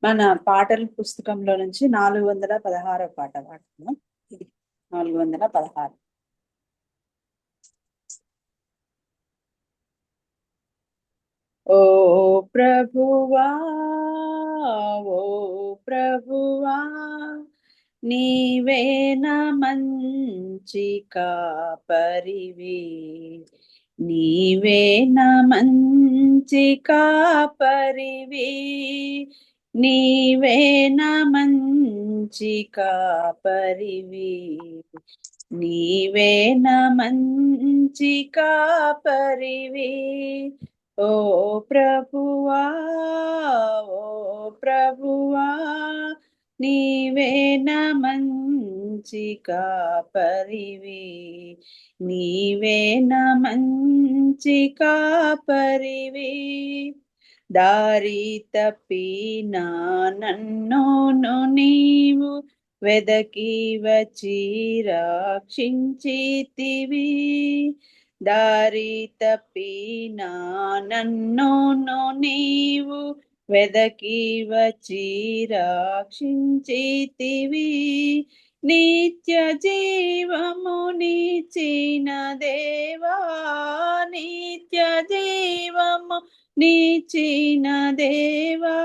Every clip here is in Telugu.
మన పాటల పుస్తకంలో నుంచి 416 పాట పాడుతున్నాం. ఇది 416. ఓ ప్రభువా, ఓ ప్రభువా, నీవేన మంచి కాపరివి, నీవేన మంచి కాపరివి, నీవేన మంచి కాపరివి, నీవేన మంచి కాపరివి. ఓ ప్రభువా, ఓ ప్రభువా, నీవేన మంచి కాపరివి, నీవేన మంచి కాపరివి. దారి తప్పిన నన్ను నీవు వెదకి వచ్చి రక్షించితివి, దారి తప్పిన నన్ను నీవు వెదకి వచ్చి రక్షించితివి, నిత్య జీవమునిచ్చిన దేవా, నిత్య జీవము నిచ్చిన దేవా,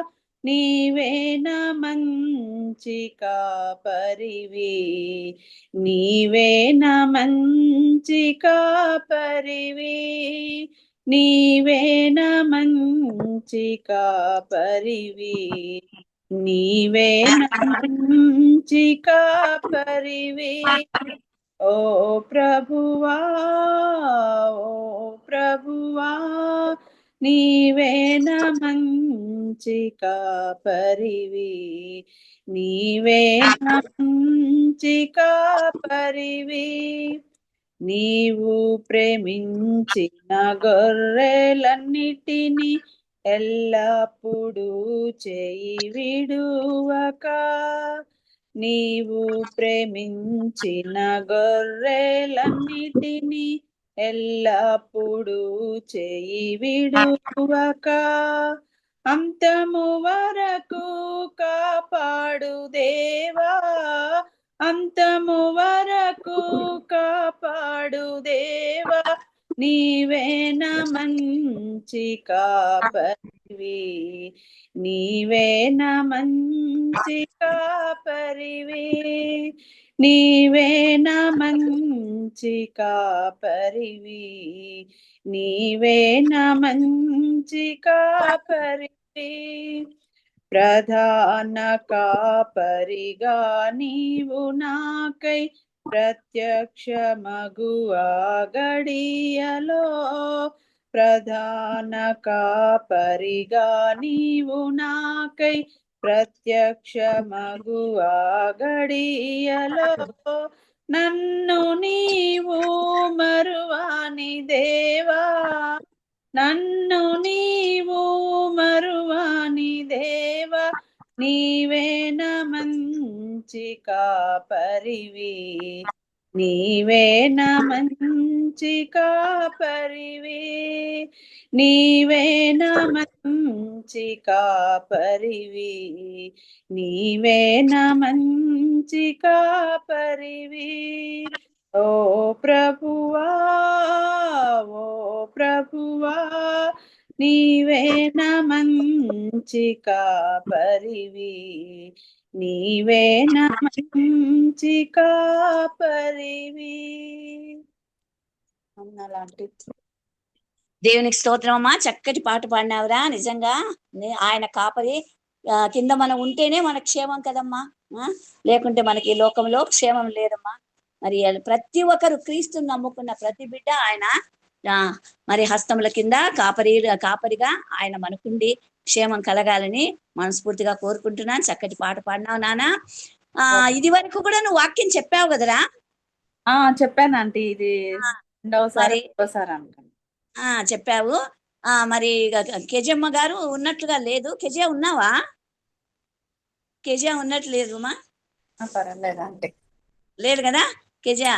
నీవేన మంచి కాపరివి, నీవేన మంచి కాపరివి, నీవేన మంచి కాపరివి, నీవేన మంచి కాపరివి. ఓ ప్రభువా, ఓ ప్రభువా, నీవేన మంచి కాపరివి, నీవేన మంచి కాపరివి. నీవు ప్రేమించిన గొర్రెలన్నిటినీ ఎల్లప్పుడూ చేయి విడువక, నీవు ప్రేమించిన గొర్రెలన్నిటినీ ఎల్లప్పుడూ చేయి విడువక, అంతము వరకు కాపాడు దేవా, అంతము వరకు కాపాడు దేవా, నీవేన మంచి కాపరివి, నీవేన మంచి కాపరివి, నీవేన మంచి కాపరివి, నీవేన మంచి కాపరివి. ప్రధాన కాపరిగా నీవు నాకై ప్రత్యక్షమగువా గడియలో, ప్రధాన కాపరిగా నీవు నాకై ప్రత్యక్షమగువా గడియలో, నన్ను నీవు మరువాని దేవా, నన్ను నీవు మరువాని దేవా, నీవేన మంచి కాపరివి, నీవేన మంచి కాపరివి, నీవేన మంచి కాపరివి, నీవేన మంచి కాపరివి. ఓ ప్రభువా, ఓ ప్రభువా, నీవేన మంచి కాపరివి, నీవేన మంచి కాపరివి. అలాంటి దేవునికి స్తోత్రం అమ్మా, చక్కటి పాట పాడినావురా. నిజంగా ఆయన కాపరి కింద మనం ఉంటేనే మన క్షేమం కదమ్మా, లేకుంటే మనకి ఈ లోకంలో క్షేమం లేదమ్మా. మరి ప్రతి ఒక్కరు క్రీస్తుని నమ్ముకున్న ప్రతి బిడ్డ ఆయన మరి హస్తముల కింద కాపరిగా ఆయన మనకుండి క్షేమం కలగాలని మనస్ఫూర్తిగా కోరుకుంటున్నాను. చక్కటి పాట పాడినావు నాన్న. ఇది వరకు కూడా నువ్వు వాక్యం చెప్పావు కదరా? చెప్పాను ఆంటీ, ఇది రెండవసారి చెప్పావు. మరి కెజమ్మ గారు ఉన్నట్లుగా లేదు. కెజియా ఉన్నావా? కెజియా ఉన్నట్లేదు మా, పర్వాలేదంటే లేదు కదా కెజియా.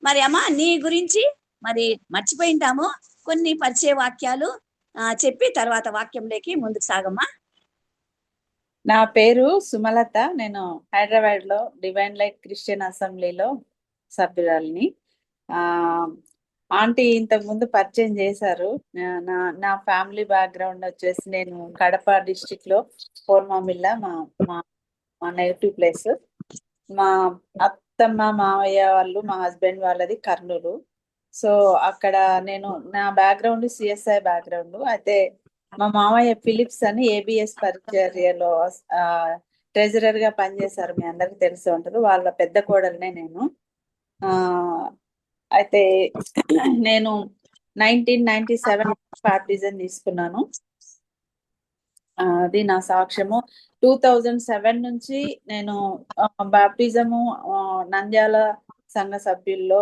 మరి అమ్మా నీ గురించి మరి మర్చిపోయింటాము, కొన్ని పరిచయ వాక్యాలు చెప్పి తర్వాత వాక్యంలోకి ముందుకు సాగమ్మా. నా పేరు సుమలత. నేను హైదరాబాద్ లో డివైన్ లైట్ క్రిస్టియన్ అసెంబ్లీలో సభ్యురాలిని. ఆ ఆంటీ ఇంతకు ముందు పరిచయం చేశారు. నా నా ఫ్యామిలీ బ్యాక్గ్రౌండ్ వచ్చేసి నేను కడప డిస్టిక్ లో కోర్మామిల్ల మా మా మా నేటివ్ ప్లేస్. మా అత్తమ్మ మావయ్య వాళ్ళు మా హస్బెండ్ వాళ్ళది కర్నూలు. సో అక్కడ నేను నా బ్యాక్గ్రౌండ్ సిఎస్ఐ బ్యాక్గ్రౌండ్ అయితే మా మామయ్య ఫిలిప్స్ అని ఏబిఎస్ పరిచర్యలో ట్రెజరర్ గా పనిచేశారు. మీ అందరికి తెలిసి ఉంటారు. వాళ్ళ పెద్ద కోడలనే నేను. ఆ అయితే నేను 1997 బాప్టిజం తీసుకున్నాను. అది నా సాక్ష్యము. 2007 నుంచి నేను బాప్టిజము నంద్యాల సంఘ సభ్యుల్లో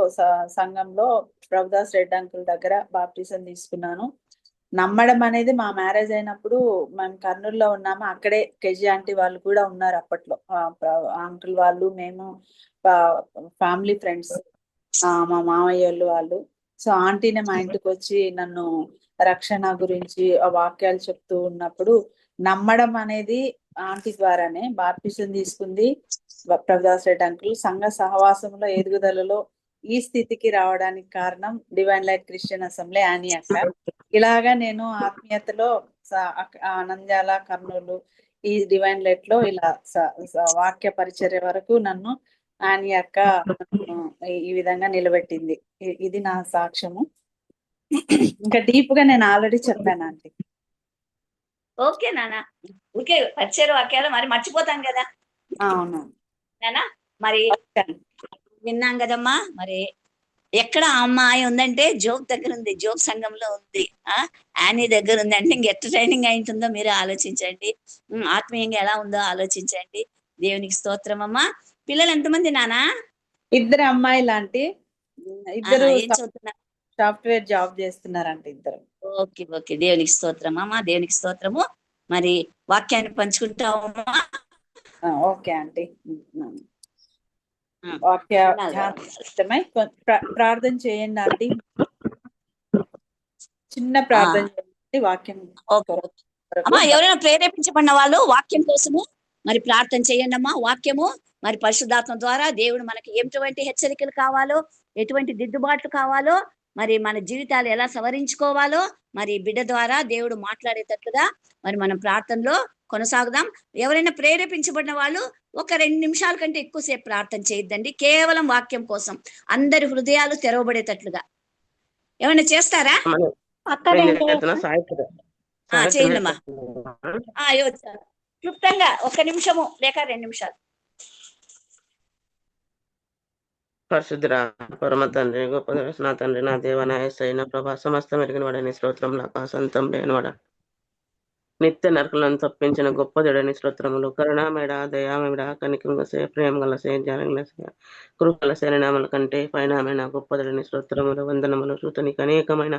సంఘంలో ప్రభుదాస్ రెడ్డి అంకుల్ దగ్గర బాప్టిజం తీసుకున్నాను. నమ్మడం అనేది మా మ్యారేజ్ అయినప్పుడు మేము కర్నూలులో ఉన్నాము. అక్కడే కేజీ ఆంటీ వాళ్ళు కూడా ఉన్నారు అప్పట్లో. అంకుల్ వాళ్ళు మేము ఫ్యామిలీ ఫ్రెండ్స్, మా మామయ్య వాళ్ళు. సో ఆంటీనే మా ఇంటికి వచ్చి నన్ను రక్షణ గురించి ఆ వాక్యాలు చెప్తూ ఉన్నప్పుడు నమ్మడం అనేది ఆంటీ ద్వారానే. బాప్టిజం తీసుకుంది ప్రభుదాస్ రెడ్డి అంకుల్. సంఘ సహవాసంలో ఎదుగుదలలో ఈ స్థితికి రావడానికి కారణం Divine Light Christian Assembly Annie అక్క. ఇలాగా నేను ఆత్మీయతలో నంద్యాల కర్నూలు ఈ డివైన్ లైట్ లో ఇలా వాక్య పరిచర్య వరకు నన్ను యానీ అక్క ఈ విధంగా నిలబెట్టింది. ఇది నా సాక్ష్యము. ఇంకా డీప్ గా నేను ఆల్రెడీ చెప్పాను ఆంటీ. ఓకే నాన్న, ఓకే. పరిచయ వాక్యాలు మరి మర్చిపోతాం కదా అవును నానా. మరి విన్నాం కదమ్మా. మరి ఎక్కడ ఆ అమ్మాయి ఉందంటే జోక్ దగ్గర ఉంది, జోక్ సంఘంలో ఉంది. యానీ దగ్గర ఉంది అంటే ఇంకెట్ట ట్రైనింగ్ అయింటుందో మీరు ఆలోచించండి. ఆత్మీయంగా ఎలా ఉందో ఆలోచించండి. దేవునికి స్తోత్రం అమ్మా. పిల్లలు ఎంతమంది నానా? 2 అమ్మాయిలు ఆంటీ. ఇద్దరు ఏం చదువుతున్నారు? సాఫ్ట్వేర్ జాబ్ చేస్తున్నారంట ఇద్దరు. ఓకే ఓకే, దేవునికి స్తోత్రం అమ్మా, దేవునికి స్తోత్రము. మరి వాక్యాన్ని పంచుకుంటావమ్మా. Okay aunty. వాక్య ధ్యానమై ప్రార్థన చేయండి ఆంటీ. చిన్న ప్రార్థన చేయండి వాక్యం. అమ్మా, ఎవరైనా ప్రేరేపించబడిన వాళ్ళు వాక్యం కోసము మరి ప్రార్థన చేయండి అమ్మా. వాక్యము మరి పరిశుద్ధాత్మ ద్వారా దేవుడు మనకి ఎటువంటి హెచ్చరికలు కావాలో, ఎటువంటి దిద్దుబాట్లు కావాలో, మరి మన జీవితాలు ఎలా సవరించుకోవాలో మరి బిడ్డ ద్వారా దేవుడు మాట్లాడేటట్లుగా మరి మనం ప్రార్థనలో కొనసాగుదాం. ఎవరైనా ప్రేరేపించబడిన వాళ్ళు ఒక 2 నిమిషాల కంటే ఎక్కువసేపు ప్రార్థన చేయొద్దండి. కేవలం వాక్యం కోసం అందరి హృదయాలు తెరవబడేటట్లుగా ఏమైనా చేస్తారా? చేయండమ్మా. క్లుప్తంగా 1 నిమిషము లేక 2 నిమిషాలు. పరిశుద్ధురా పరమ తండ్రి, గొప్ప నా తండ్రి, నా దేవ, నా యేసయ్య ప్రభా, సమస్తం ఎరిగిన వాడని స్తోత్రం. నాకు సొంతం లేనివాడ, నిత్య నరకులను తప్పించిన గొప్ప దేవుడని స్తోత్రములు. కరుణామేడ, దయామేడ, కనికలసే, ప్రేమగలసే, జ్ఞానగలసే, కృపలసే నామల కంటే పైనమైన గొప్ప దేవుడని స్తోత్రములు, వందనములు. నీకు అనేకమైన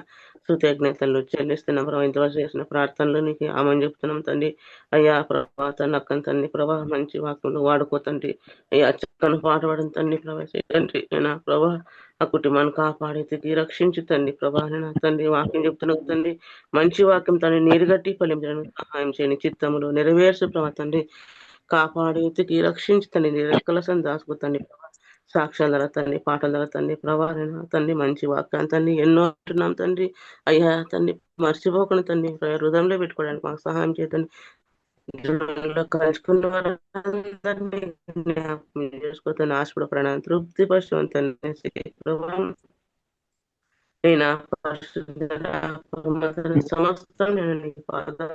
కృతజ్ఞతలు చెల్లిస్తున్న ప్రభావ, ఇంతవరకు చేసిన ప్రార్థనలు నీకు ఆమెను చెప్తున్నాం తండ్రి. అయ్యా ప్రభా, తనక్కని తండ్రి ప్రభా, మంచి వాక్యములు వాడుకోతండి. అయ్యా చక్కని పాట పాడిన తండ్రి ప్రభా, తండ్రి నా ప్రభా, ఆ కుటుంబాన్ని కాపాడి తిరిగి రక్షించు తండ్రి ప్రభా. నా తండ్రి వాక్యం చెప్తున్నా తండ్రి, మంచి వాక్యం తండ్రి నీరుగట్టి ఫలించడానికి సహాయం చేయని చిత్తములు నెరవేర్చు ప్రభా తండ్రి. కాపాడి తిరిగి రక్షించు తండ్రి, నీ రెక్కల సంది దాచుకుతండి ప్రభా. సాక్ష్యాల ద్వారా తండ్రి, పాటల ద్వారా తండ్రి ప్రభా, తండ్రి మంచి వాక్యాన్ని తండ్రి ఎన్నో అంటున్నాం తండ్రి. అయ్యా తండ్రి మర్చిపోకుండా తండ్రి హృదయంలో పెట్టుకోవడానికి మాకు సహాయం చేతండి. కలుసుకున్న వారందరినీ చేసుకోతాను. ఆశపడ తృప్తి పరచు నేను సమస్తం నేను నీ పాదాల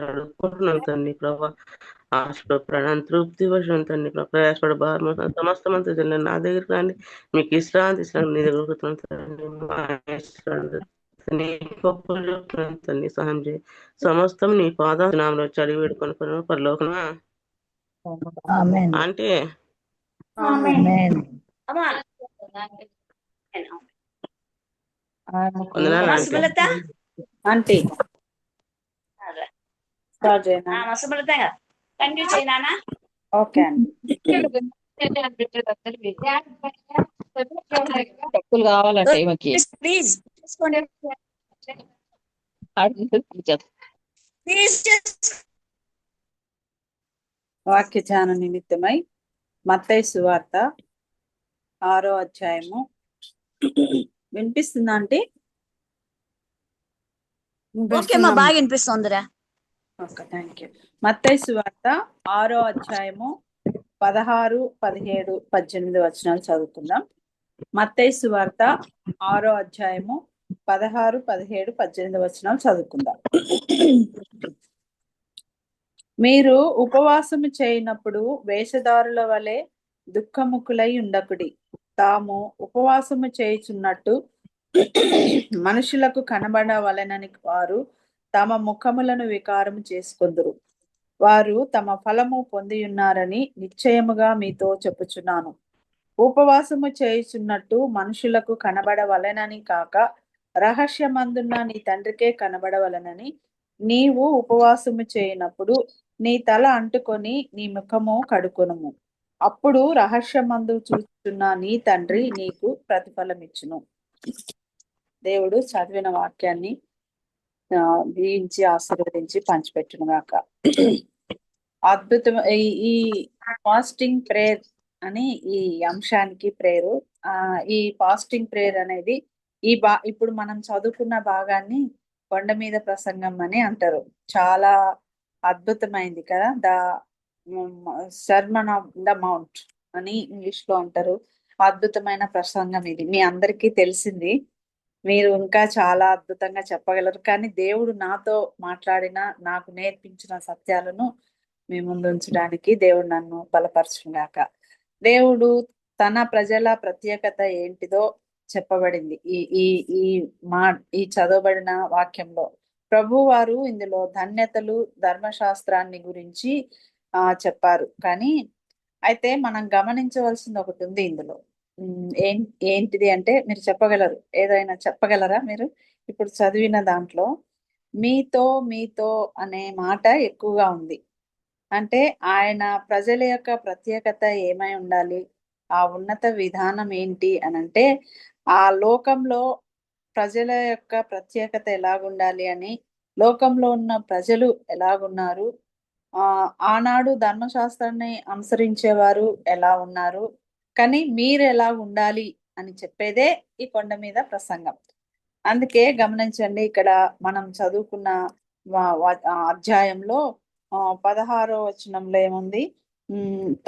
అడుక్కుంటున్నాను తండ్రి ప్రభా. ఆశపడ ప్రాణాన్ని తృప్తి పరచు తండ్రి ప్రభా. ప్రయాసపడ భారం సమస్తం అంతా నా దగ్గరికి రండి. మీకు ఇష్టాంతి నీ దగ్గర నీ గొప్పలు చెప్తున్నాను తండ్రి. సహాయం చేయి. సమస్తం నీ పాదాలు చదివి వేడుకొని పరలోకమా అంటే ఆంటీ కంటిన్యూ చేయనా? ఓకే అండి. డబ్బులు కావాలంటే ప్లీజ్ ప్లీజ్ వాక్య ధ్యాన నిమిత్తమై మత్తయి సువార్త 6వ అధ్యాయము. వినిపిస్తుందా అంటే ఓకే అమ్మా, బాగా వినిపిస్తుందిరా. Okay, thank you. మత్తయి సువార్త 6వ అధ్యాయము 16, 17, 18 వచనాలు చదువుకుందాం. మత్తయి సువార్త 6వ అధ్యాయము 16, 17, 18 వచనాలు చదువుకుందాం. మీరు ఉపవాసము చేయనప్పుడు వేషధారుల వలె దుఃఖముఖులై ఉండకుడి. తాము ఉపవాసము చేయుచున్నట్టు మనుషులకు కనబడవలెనని వారు తమ ముఖములను వికారము చేసుకొందురు. వారు తమ ఫలము పొందియున్నారని నిశ్చయముగా మీతో చెప్పుచున్నాను. ఉపవాసము చేయుచున్నట్టు మనుషులకు కనబడవలెనని కాక రహస్యమందున్న నీ తండ్రికే కనబడవలెనని నీవు ఉపవాసము చేయనప్పుడు నీ తల అంటుకొని నీ ముఖము కడుకొనుము. అప్పుడు రహస్యమందు చూస్తున్న నీ తండ్రి నీకు ప్రతిఫలమిచ్చును. దేవుడు చదివిన వాక్యాన్ని దీవించి ఆశీర్వదించి పంచిపెట్టును గాక. అద్భుతం. ఈ ఫాస్టింగ్ ప్రేయర్ అని ఈ అంశానికి ప్రేయరు. ఈ ఫాస్టింగ్ ప్రేయర్ అనేది ఇప్పుడు మనం చదువుకున్న భాగాన్ని కొండ మీద ప్రసంగం అని అంటారు. చాలా అద్భుతమైంది కదా. సర్మన్ ఆఫ్ ద మౌంట్ అని ఇంగ్లీష్ లో అంటారు. అద్భుతమైన ప్రసంగం ఇది. మీ అందరికీ తెలిసింది. మీరు ఇంకా చాలా అద్భుతంగా చెప్పగలరు. కానీ దేవుడు నాతో మాట్లాడిన, నాకు నేర్పించిన సత్యాలను మీ ముందు ఉంచడానికి దేవుడు నన్ను బలపరచుగాక. దేవుడు తన ప్రజల ప్రత్యేకత ఏంటిదో చెప్పబడింది ఈ ఈ ఈ మా ఈ చదవబడిన వాక్యంలో. ప్రభు వారు ఇందులో ధన్యతలు, ధర్మశాస్త్రాన్ని గురించి చెప్పారు. కానీ అయితే మనం గమనించవలసింది ఒకటి ఉంది ఇందులో. ఏంటిది అంటే మీరు చెప్పగలరు. ఏదైనా చెప్పగలరా మీరు? ఇప్పుడు చదివిన దాంట్లో మీతో మీతో అనే మాట ఎక్కువగా ఉంది. అంటే ఆయన ప్రజల యొక్క ప్రత్యేకత ఏమై ఉండాలి, ఆ ఉన్నత విధానం ఏంటి అని అంటే, ఆ లోకంలో ప్రజల యొక్క ప్రత్యేకత ఎలాగుండాలి అని, లోకంలో ఉన్న ప్రజలు ఎలాగున్నారు, ఆనాడు ధర్మశాస్త్రాన్ని అనుసరించేవారు ఎలా ఉన్నారు, కానీ మీరు ఎలా ఉండాలి అని చెప్పేదే ఈ కొండ మీద ప్రసంగం. అందుకే గమనించండి, ఇక్కడ మనం చదువుకున్న అధ్యాయంలో 16వ వచనంలో ఏముంది?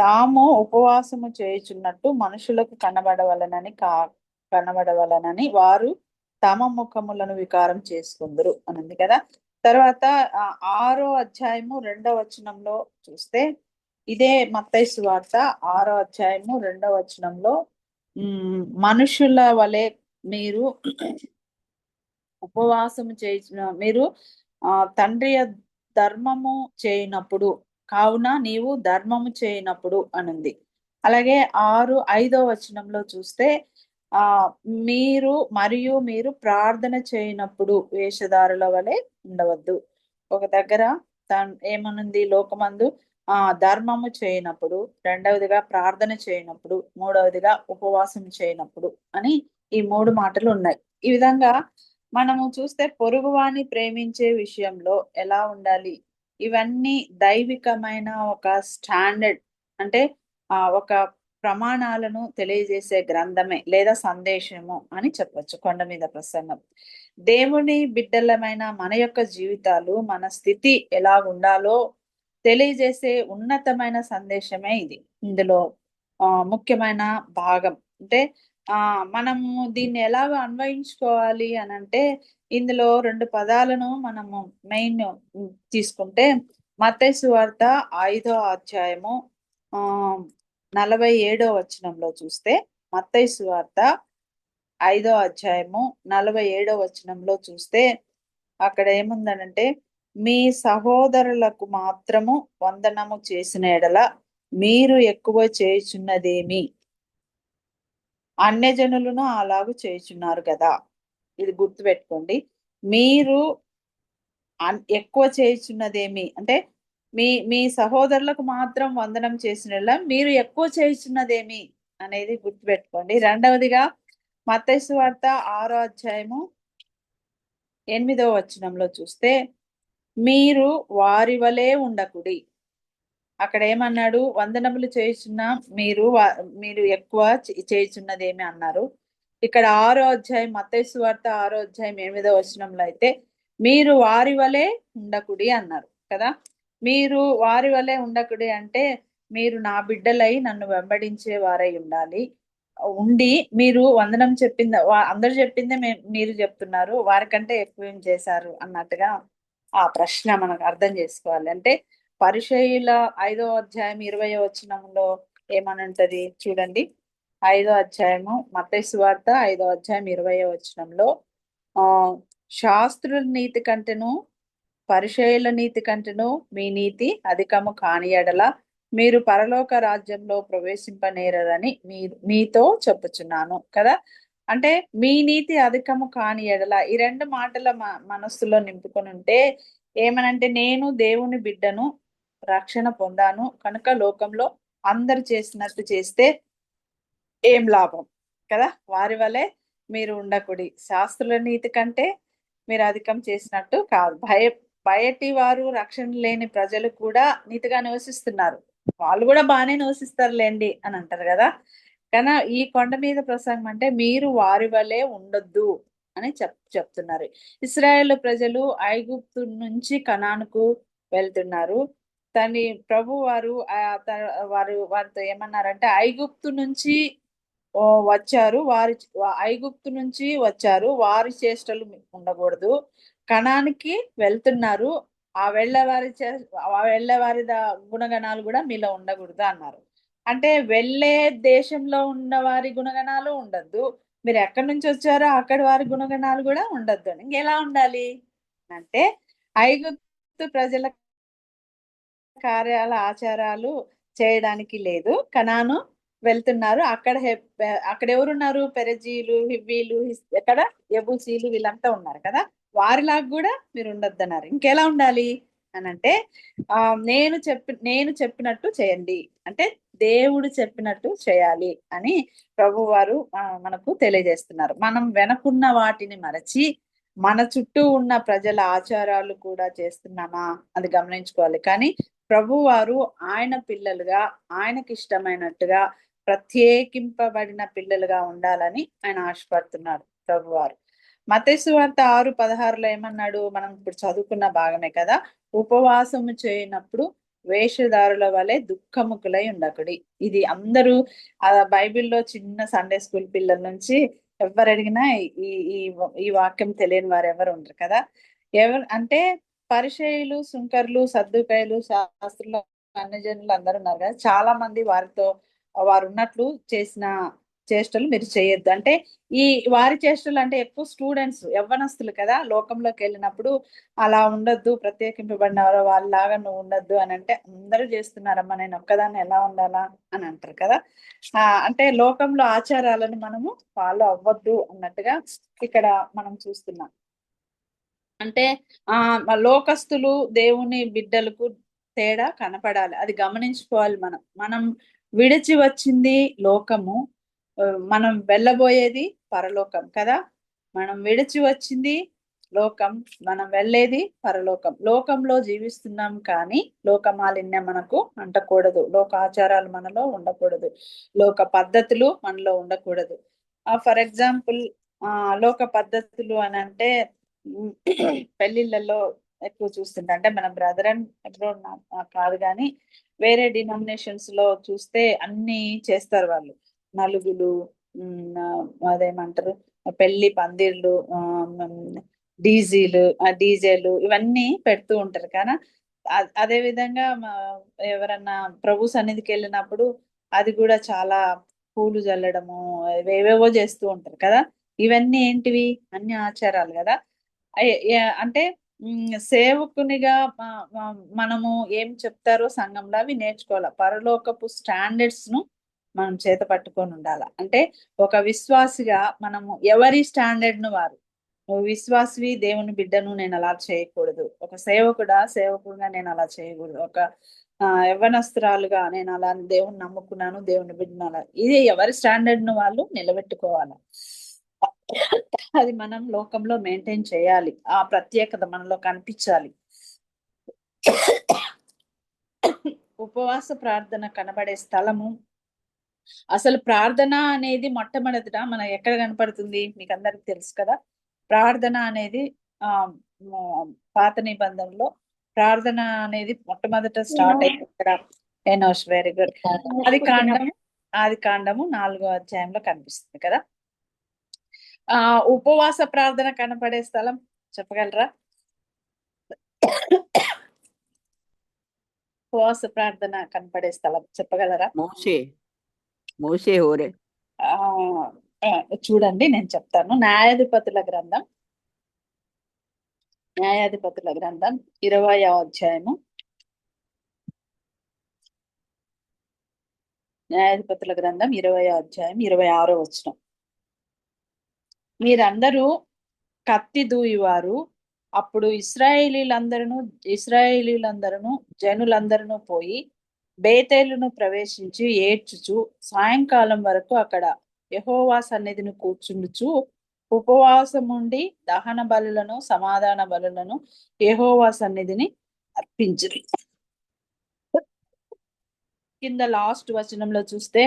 తాము ఉపవాసము చేయుచున్నట్టు మనుషులకు కనబడవలనని వారు తమ ముఖములను వికారం చేసుకుందరు అని ఉంది కదా. తర్వాత 6వ అధ్యాయము 2వ వచనంలో చూస్తే, ఇదే మత్తయి సువార్త 6వ అధ్యాయము 2వ వచనంలో మనుషుల వలె మీరు ఉపవాసము మీరు తండ్రి ధర్మము చేయనప్పుడు, కావున నీవు ధర్మము చేయనప్పుడు అనుంది. అలాగే 5వ వచనంలో చూస్తే మీరు ప్రార్థన చేయనప్పుడు వేషధారుల వలె ఉండవద్దు. ఒక దగ్గర ఏమనుంది? లోకమందు ధర్మము చేయనప్పుడు, రెండవదిగా ప్రార్థన చేయనప్పుడు, మూడవదిగా ఉపవాసం చేయనప్పుడు అని ఈ 3 మాటలు ఉన్నాయి. ఈ విధంగా మనము చూస్తే పొరుగువాని ప్రేమించే విషయంలో ఎలా ఉండాలి, ఇవన్నీ దైవికమైన ఒక స్టాండర్డ్, అంటే ఒక ప్రమాణాలను తెలియజేసే గ్రంథమే లేదా సందేశము అని చెప్పొచ్చు కొండ మీద ప్రసంగం. దేవుని బిడ్డలమైన మన యొక్క జీవితాలు, మన స్థితి ఎలా ఉండాలో తెలియజేసే ఉన్నతమైన సందేశమే ఇది. ఇందులో ముఖ్యమైన భాగం అంటే మనము దీన్ని ఎలాగ అన్వయించుకోవాలి అని అంటే, ఇందులో 2 పదాలను మనము మెయిన్ తీసుకుంటే, మత్తయి సువార్త 5వ అధ్యాయము 47వ వచనంలో చూస్తే, మత్తయి సువార్త 5వ అధ్యాయము 47వ వచనంలో చూస్తే అక్కడ ఏముందనంటే, మీ సహోదరులకు మాత్రము వందనము చేసిన ఎడల మీరు ఎక్కువ చేయుచున్నదేమి, అన్యజనులను అలాగూ చేయుచున్నారు కదా. ఇది గుర్తుపెట్టుకోండి. మీరు ఎక్కువ చేయుచున్నదేమి అంటే, మీ సహోదరులకు మాత్రం వందనం చేసిన మీరు ఎక్కువ చేయుచున్నదేమి అనేది గుర్తుపెట్టుకోండి. రెండవదిగా మత్తయి సువార్త 6వ అధ్యాయము 8వ వచనంలో చూస్తే, మీరు వారి వలె ఉండకుడి. అక్కడ ఏమన్నాడు? వందనములు చేయుచున్న మీరు ఎక్కువ చేయుచున్నదేమి అన్నారు. ఇక్కడ 6వ అధ్యాయం మత్తయి సువార్త 6వ అధ్యాయం 8వ వచనంలో అయితే మీరు వారి వలె ఉండకుడి అన్నారు కదా. మీరు వారి వలె ఉండకుడి అంటే మీరు నా బిడ్డలై నన్ను వెంబడించే వారై ఉండాలి. ఉండి మీరు వందనం చెప్పింది అందరు చెప్పిందే మీరు చెప్తున్నారు, వారికంటే ఎక్కువ ఏం చేశారు అన్నట్టుగా ఆ ప్రశ్న మనకు అర్థం చేసుకోవాలి. అంటే పరిచయుల 5వ అధ్యాయం 20వ వచనంలో ఏమని ఉంటది చూడండి. 5వ అధ్యాయము మత్తయి సువార్త 5వ అధ్యాయం 20వ వచనంలో ఆ శాస్త్రుల నీతి కంటేను పరిచయుల నీతి కంటేను మీ నీతి అధికము కాని ఎడల మీరు పరలోక రాజ్యంలో ప్రవేశింపనేరని మీతో చెప్పుచున్నాను కదా. అంటే మీ నీతి అధికము కాని ఎడల ఈ రెండు మాటల మనస్సులో నింపుకొని ఉంటే ఏమనంటే నేను దేవుని బిడ్డను, రక్షణ పొందాను కనుక లోకంలో అందరు చేసినట్టు చేస్తే ఏం లాభం కదా. వారి వలె మీరు ఉండకుడి, శాస్త్రుల నీతి కంటే మీరు అధికం చేసినట్టు కాదు. బయటి వారు రక్షణ లేని ప్రజలు కూడా నీతిగా నివసిస్తున్నారు, వాళ్ళు కూడా బాగానే నివసిస్తారులేండి అని అంటారు కదా. కానీ ఈ కొండ మీద ప్రసంగం అంటే మీరు వారి వలె ఉండొద్దు అని చెప్తున్నారు. ఇశ్రాయేలు ప్రజలు ఐగుప్తు నుంచి కనానుకు వెళ్తున్నారు. దాని ప్రభు వారు వారితో ఏమన్నారంటే ఐగుప్తు నుంచి వచ్చారు, ఐగుప్తు నుంచి వచ్చారు, వారి చేష్టలు ఉండకూడదు, కణానికి వెళ్తున్నారు, ఆ వెళ్ళేవారి గుణగణాలు కూడా మీలో ఉండకూడదు అన్నారు. అంటే వెళ్ళే దేశంలో ఉన్న వారి గుణగణాలు ఉండద్దు, మీరు ఎక్కడి నుంచి వచ్చారో అక్కడి వారి గుణగణాలు కూడా ఉండద్దు అని. ఇంకెలా ఉండాలి అంటే ఐగుప్తు ప్రజల కార్యాల ఆచారాలు చేయడానికి లేదు, కనాను వెళ్తున్నారు, అక్కడ ఎవరున్నారు? పెరజీలు, హివ్వీలు, ఎక్కడ యబూసీలు వీళ్ళంతా ఉన్నారు కదా, వారిలాగా కూడా మీరు ఉండొద్దన్నారు. ఇంకెలా ఉండాలి అని అంటే నేను చెప్పినట్టు చేయండి, అంటే దేవుడు చెప్పినట్టు చేయాలి అని ప్రభు వారు మనకు తెలియజేస్తున్నారు. మనం వెనకున్న వాటిని మరచి మన చుట్టూ ఉన్న ప్రజల ఆచారాలు కూడా చేస్తున్నామా అది గమనించుకోవాలి. కానీ ప్రభు వారు ఆయన పిల్లలుగా, ఆయనకి ఇష్టమైనట్టుగా ప్రత్యేకింపబడిన పిల్లలుగా ఉండాలని ఆయన ఆశపడుతున్నాడు ప్రభు వారు. మత్తయి సువార్త 6:16 ఏమన్నాడు? మనం ఇప్పుడు చదువుకున్న భాగమే కదా. ఉపవాసము చేయనప్పుడు వేషధారుల వలె దుఃఖముకులై ఉండకుడి. ఇది అందరూ బైబిల్లో చిన్న సండే స్కూల్ పిల్లల నుంచి ఎవరు అడిగినా ఈ వాక్యం తెలియని వారు ఎవరు ఉండరు కదా. అంటే పరిచయులు, సుంకర్లు, సద్దుకాయలు, శాస్త్రులు, అన్యజనులు అందరూ ఉన్నారు కదా. చాలా మంది వారు ఉన్నట్లు చేసిన చేష్టలు మీరు చేయొద్దు అంటే ఈ వారి చేష్టలు అంటే ఎక్కువ స్టూడెంట్స్, యవ్వనస్తులు కదా. లోకంలోకి వెళ్ళినప్పుడు అలా ఉండొద్దు, ప్రత్యేకింపబడిన వాళ్ళలాగా నువ్వు ఉండొద్దు అని అంటే అందరూ చేస్తున్నారమ్మా, నేను ఒక్కదాన్ని ఎలా ఉండాలా అని అంటారు కదా. అంటే లోకంలో ఆచారాలను మనము ఫాలో అవ్వద్దు అన్నట్టుగా ఇక్కడ మనం చూస్తున్నాం. అంటే లోకస్తులు దేవుని బిడ్డలకు తేడా కనపడాలి, అది గమనించుకోవాలి. మనం విడిచి వచ్చింది లోకము, మనం వెళ్ళబోయేది పరలోకం కదా. మనం విడిచి వచ్చింది లోకం, మనం వెళ్ళేది పరలోకం. లోకంలో జీవిస్తున్నాం కానీ లోక మాలిన్యం మనకు అంటకూడదు, లోక ఆచారాలు మనలో ఉండకూడదు, లోక పద్ధతులు మనలో ఉండకూడదు. ఫర్ ఎగ్జాంపుల్ లోక పద్ధతులు అని అంటే పెళ్లిళ్ళలో ఎక్కువ చూస్తుంటా. అంటే మన బ్రదర్ అండ్ అబ్రోడ్ కాదు కానీ వేరే డినామినేషన్స్ లో చూస్తే అన్ని చేస్తారు వాళ్ళు. నలుగులు, అదేమంటారు, పెళ్లి పందిర్లు, డీజేలు ఇవన్నీ పెడుతూ ఉంటారు. కానీ అదే విధంగా ఎవరన్నా ప్రభు సన్నిధికి వెళ్ళినప్పుడు అది కూడా చాలా పూలు చల్లడము ఏవేవో చేస్తూ ఉంటారు కదా. ఇవన్నీ ఏంటివి? అన్ని ఆచారాలు కదా. అంటే సేవకునిగా మనము ఏం చెప్తారో సంఘంలో అవి నేర్చుకోవాలి. పరలోకపు స్టాండర్డ్స్ ను మనం చేత పట్టుకొని ఉండాలి. అంటే ఒక విశ్వాసిగా మనము ఎవరి స్టాండర్డ్ ను వారు, నువ్వు విశ్వాసివి, దేవుని బిడ్డను నేను అలా చేయకూడదు, ఒక సేవకుడుగా నేను అలా చేయకూడదు, ఒక యవ్వనస్తురాలుగా నేను అలా దేవుని నమ్ముకున్నాను, దేవుని బిడ్డను అలా, ఇది ఎవరి స్టాండర్డ్ ను వాళ్ళు నిలబెట్టుకోవాలి. అది మనం లోకంలో మెయింటైన్ చేయాలి, ఆ ప్రత్యేకత మనలో కనిపించాలి. ఉపవాస ప్రార్థన కనబడే స్థలము. అసలు ప్రార్థన అనేది మొట్టమొదట మన ఎక్కడ కనపడుతుంది మీకు అందరికి తెలుసు కదా. ప్రార్థన అనేది ఆ పాత నిబంధనలో ప్రార్థన అనేది మొట్టమొదట స్టార్ట్ అయింది ఇక్కడ. Enosh very good. ఆది కాండము 4వ అధ్యాయంలో కనిపిస్తుంది కదా. ఉపవాస ప్రార్థన కనపడే స్థలం చెప్పగలరా? ఉపవాస ప్రార్థన కనపడే స్థలం చెప్పగలరా? మోషే హోరే. చూడండి నేను చెప్తాను. న్యాయాధిపతుల గ్రంథం 20వ అధ్యాయము. న్యాయాధిపతుల గ్రంథం 20వ అధ్యాయం 26వ వచనం. మీరందరూ కత్తి దూయువారు, అప్పుడు ఇశ్రాయేలీలందరూ జనులందరూ పోయి బేతేలును ప్రవేశించి ఏడ్చుచు సాయంకాలం వరకు అక్కడ యెహోవా సన్నిధిని కూర్చుండుచు ఉపవాసముండి దహన బలులను సమాధాన బలులను యెహోవా సన్నిధిని అర్పించిరి. కింద లాస్ట్ వచనంలో చూస్తే,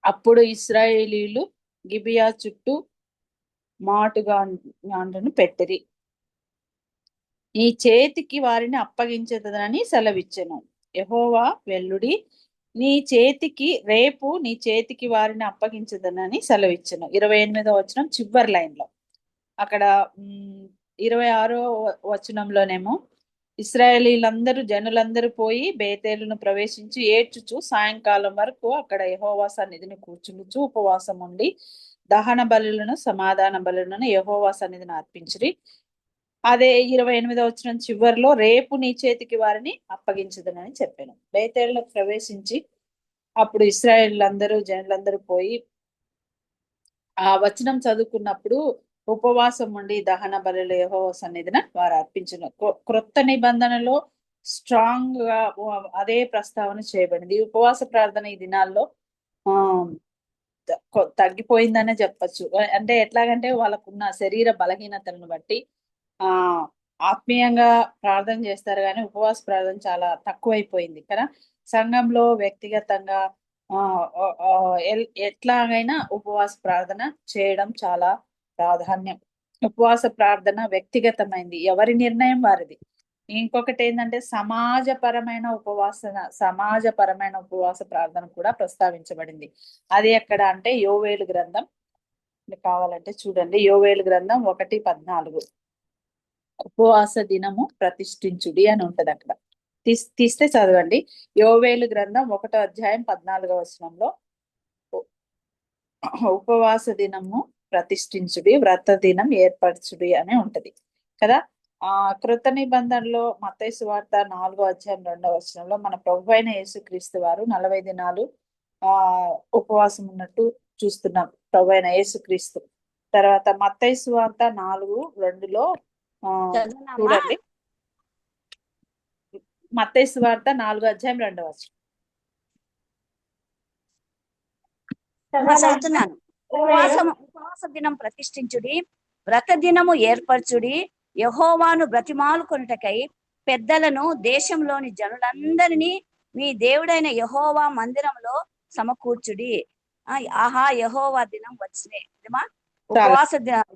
అప్పుడు ఇశ్రాయేలీలు గిబియా చుట్టూ మాటుగాండ్లను పెట్టిరి. నీ చేతికి వారిని అప్పగించదని సెలవిచ్చెను. యెహోవా వెల్లుడి రేపు నీ చేతికి వారిని అప్పగించదనని సెలవిచ్చెను. 28వ వచనం చివరి లైన్ లో. అక్కడ 26వ వచనంలోనేమో ఇశ్రాయేలీలందరూ జనులందరూ పోయి బేతేలును ప్రవేశించి ఏడ్చుచు సాయంకాలం వరకు అక్కడ యెహోవా సన్నిధిని కూర్చుండుచు ఉపవాసం ఉండి దహన బలులను సమాధాన బలులను యెహోవా సన్నిధిని అర్పించిరి. అదే 28వ వచనం చివరిలో రేపు నీ చేతికి వారిని అప్పగించదనని చెప్పాను. బేతేలులో ప్రవేశించి అప్పుడు ఇశ్రాయేలీలందరూ జనులందరూ పోయి ఆ వచనం చదువుకున్నప్పుడు ఉపవాసం ఉండి దహన బలులు యెహోవా సన్నిధిన వారు అర్పించిన. క్రొత్త నిబంధనలో స్ట్రాంగ్ గా అదే ప్రస్తావన చేయబడింది. ఉపవాస ప్రార్థన ఈ దినాల్లో తగ్గిపోయిందనే చెప్పచ్చు. అంటే ఎట్లాగంటే వాళ్ళకున్న శరీర బలహీనతలను బట్టి ఆత్మీయంగా ప్రార్థన చేస్తారు కానీ ఉపవాస ప్రార్థన చాలా తక్కువైపోయింది కదా. సంఘంలో వ్యక్తిగతంగా ఎట్లాగైనా ఉపవాస ప్రార్థన చేయడం చాలా ప్రాధాన్యం. ఉపవాస ప్రార్థన వ్యక్తిగతమైంది, ఎవరి నిర్ణయం వారిది. ఇంకొకటి ఏంటంటే సమాజపరమైన ఉపవాస ప్రార్థన కూడా ప్రస్తావించబడింది. అది ఎక్కడ అంటే యోవేలు గ్రంథం. కావాలంటే చూడండి, యోవేలు గ్రంథం 1:14 ఉపవాస దినము ప్రతిష్ఠించుడి అని ఉంటది అక్కడ. తీస్తే చదవండి. యోవేలు గ్రంథం 1వ అధ్యాయం 14వ వచనంలో ఉపవాస దినము ప్రతిష్ఠించుడి, వ్రత దినం ఏర్పరచుడి అని ఉంటది కదా. కృత నిబంధనలో మత్తయి సువార్త 4వ అధ్యాయం 2వ వచనంలో మన ప్రభు అయిన యేసుక్రీస్తు వారు 40 దినాలు ఉపవాసం ఉన్నట్టు చూస్తున్నాం ప్రభు అయిన యేసుక్రీస్తు. తర్వాత మత్తయి సువార్త 4:2లో చూడండి. మత్తయి సువార్త 4వ అధ్యాయం 2వ వచనం చదువుతున్నాను. ఉపవాస దినం ప్రతిష్ఠించుడి, వ్రత దినము ఏర్పరచుడి, యెహోవాను బ్రతిమాలుకొనుటకై పెద్దలను దేశంలోని జనులందరినీ మీ దేవుడైన యెహోవా మందిరంలో సమకూర్చుడి. ఆహా యెహోవా దినం వచ్చినే. ఉపవాస దినం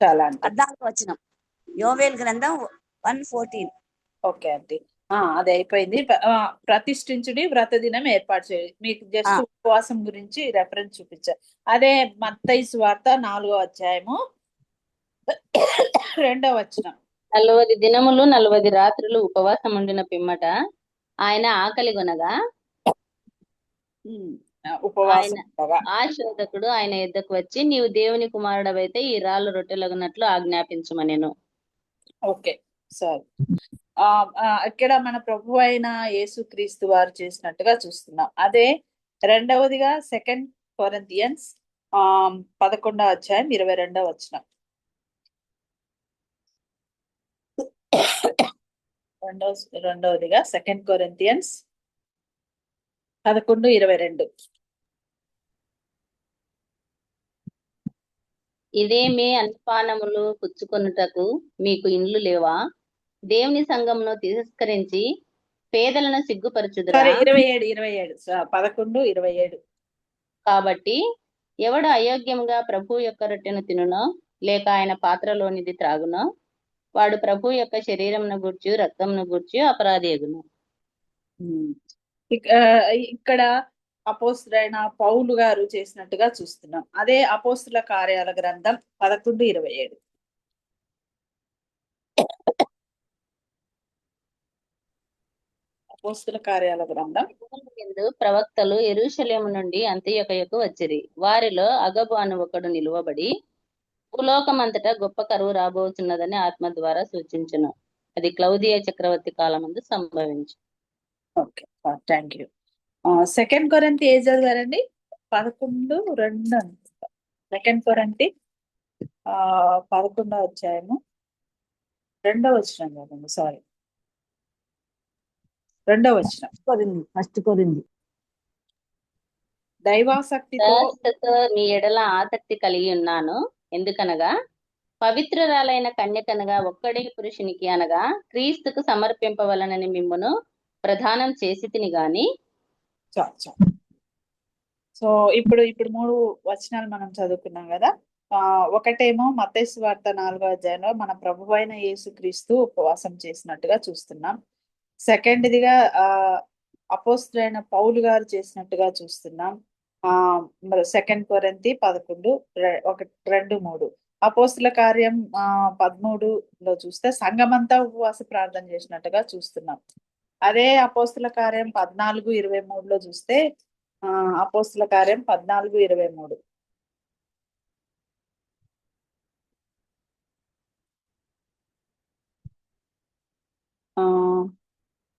14వ వచనం యోవేలు గ్రంథం 1:14. ఓకే అండి, అది అయిపోయింది. ప్రతిష్ఠించుడి, వ్రత దినం ఏర్పాటు చేయండి. మీకు జస్ట్ ఉపవాసం గురించి రెఫరెన్స్ చూపించారు. అదే మత్తయి సువార్త 4వ అధ్యాయము 2వ వచనం. 40 దినములు 40 రాత్రులు ఉపవాసం ఉండిన పిమ్మట ఆయన ఆకలి కొనగా ఆ శోధకుడు ఆయన యుద్ధకు వచ్చి నీవు దేవుని కుమారుడవైతే ఈ రాళ్ళు రొట్టెలగునట్లు ఆజ్ఞాపించమనెను. ఓకే సార్, ఇక్కడ మన ప్రభు అయిన యేసుక్రీస్తు వారు చేసినట్టుగా చూస్తున్నాం. అదే రెండవదిగా 2 కొరింథియన్స్ 11వ అధ్యాయం 22వ వచనం. రెండవదిగా 2 కొరింథియన్స్ 11:22. ఇదేమి అన్నపానములు పుచ్చుకొనుటకు మీకు ఇండ్లు లేవా? దేవుని సంఘమును తిరస్కరించి పేదలను సిగ్గుపరచుదురా? సారీ 27 11 27. కాబట్టి ఎవడు అయోగ్యంగా ప్రభు యొక్క రొట్టెను తినునో లేక ఆయన పాత్రలోనిది త్రాగునో వాడు ప్రభు యొక్క శరీరంను గూర్చి రక్తంను గూర్చి అపరాధి ఎగును. ఇక్కడ అపోస్తులైన పౌలు గారు చేసినట్టుగా చూస్తున్నాం. అదే అపోస్తుల కార్యాల గ్రంథం 11:27. అపోస్తుల కార్యాల గ్రంథం యందు ప్రవక్తలు యెరూషలేము నుండి అంతియొకయుకు వచ్చిరి. వారిలో అగబు అను ఒకడు నిలువబడి భూలోకమంతటా గొప్ప కరువు రాబోతున్నదని ఆత్మ ద్వారా సూచించును. అది క్లౌదియ చక్రవర్తి కాలమందు సంభవించు. Okay, thank you. 2 కొరింథీ ఏ చదివారండి? 11:2. 2 కొరింథీ 11వ అధ్యాయము 2వ వచనం కదండి, సారీ 2వ వచనం. ఫస్ట్ కొరింది. దైవాసక్తితో శాశ్వత మీ ఎడల ఆసక్తి కలిగి ఉన్నాను. ఎందుకనగా పవిత్రురాలైన కన్యకనగా ఒక్కడే పురుషునికి అనగా క్రీస్తుకు సమర్పింపవలనని మిమ్మును ప్రధానం చేసి తిని గాని. సో ఇప్పుడు 3 వచనాలు మనం చదువుకున్నాం కదా. ఒకటేమో మత్తయి సువార్త 4వ అధ్యాయంలో మన ప్రభువైన యేసుక్రీస్తు ఉపవాసం చేసినట్టుగా చూస్తున్నాం. సెకండ్దిగా అపోస్తులైన పౌలు గారు చేసినట్టుగా చూస్తున్నాం. 2 కొరింథీ 11 1 2 3. అపోస్తుల కార్యం 13లో చూస్తే సంఘమంతా ఉపవాస ప్రార్థన చేసినట్టుగా చూస్తున్నాం. అదే అపోస్తుల కార్యం 14:23లో చూస్తే అపోస్తుల కార్యం 14:23.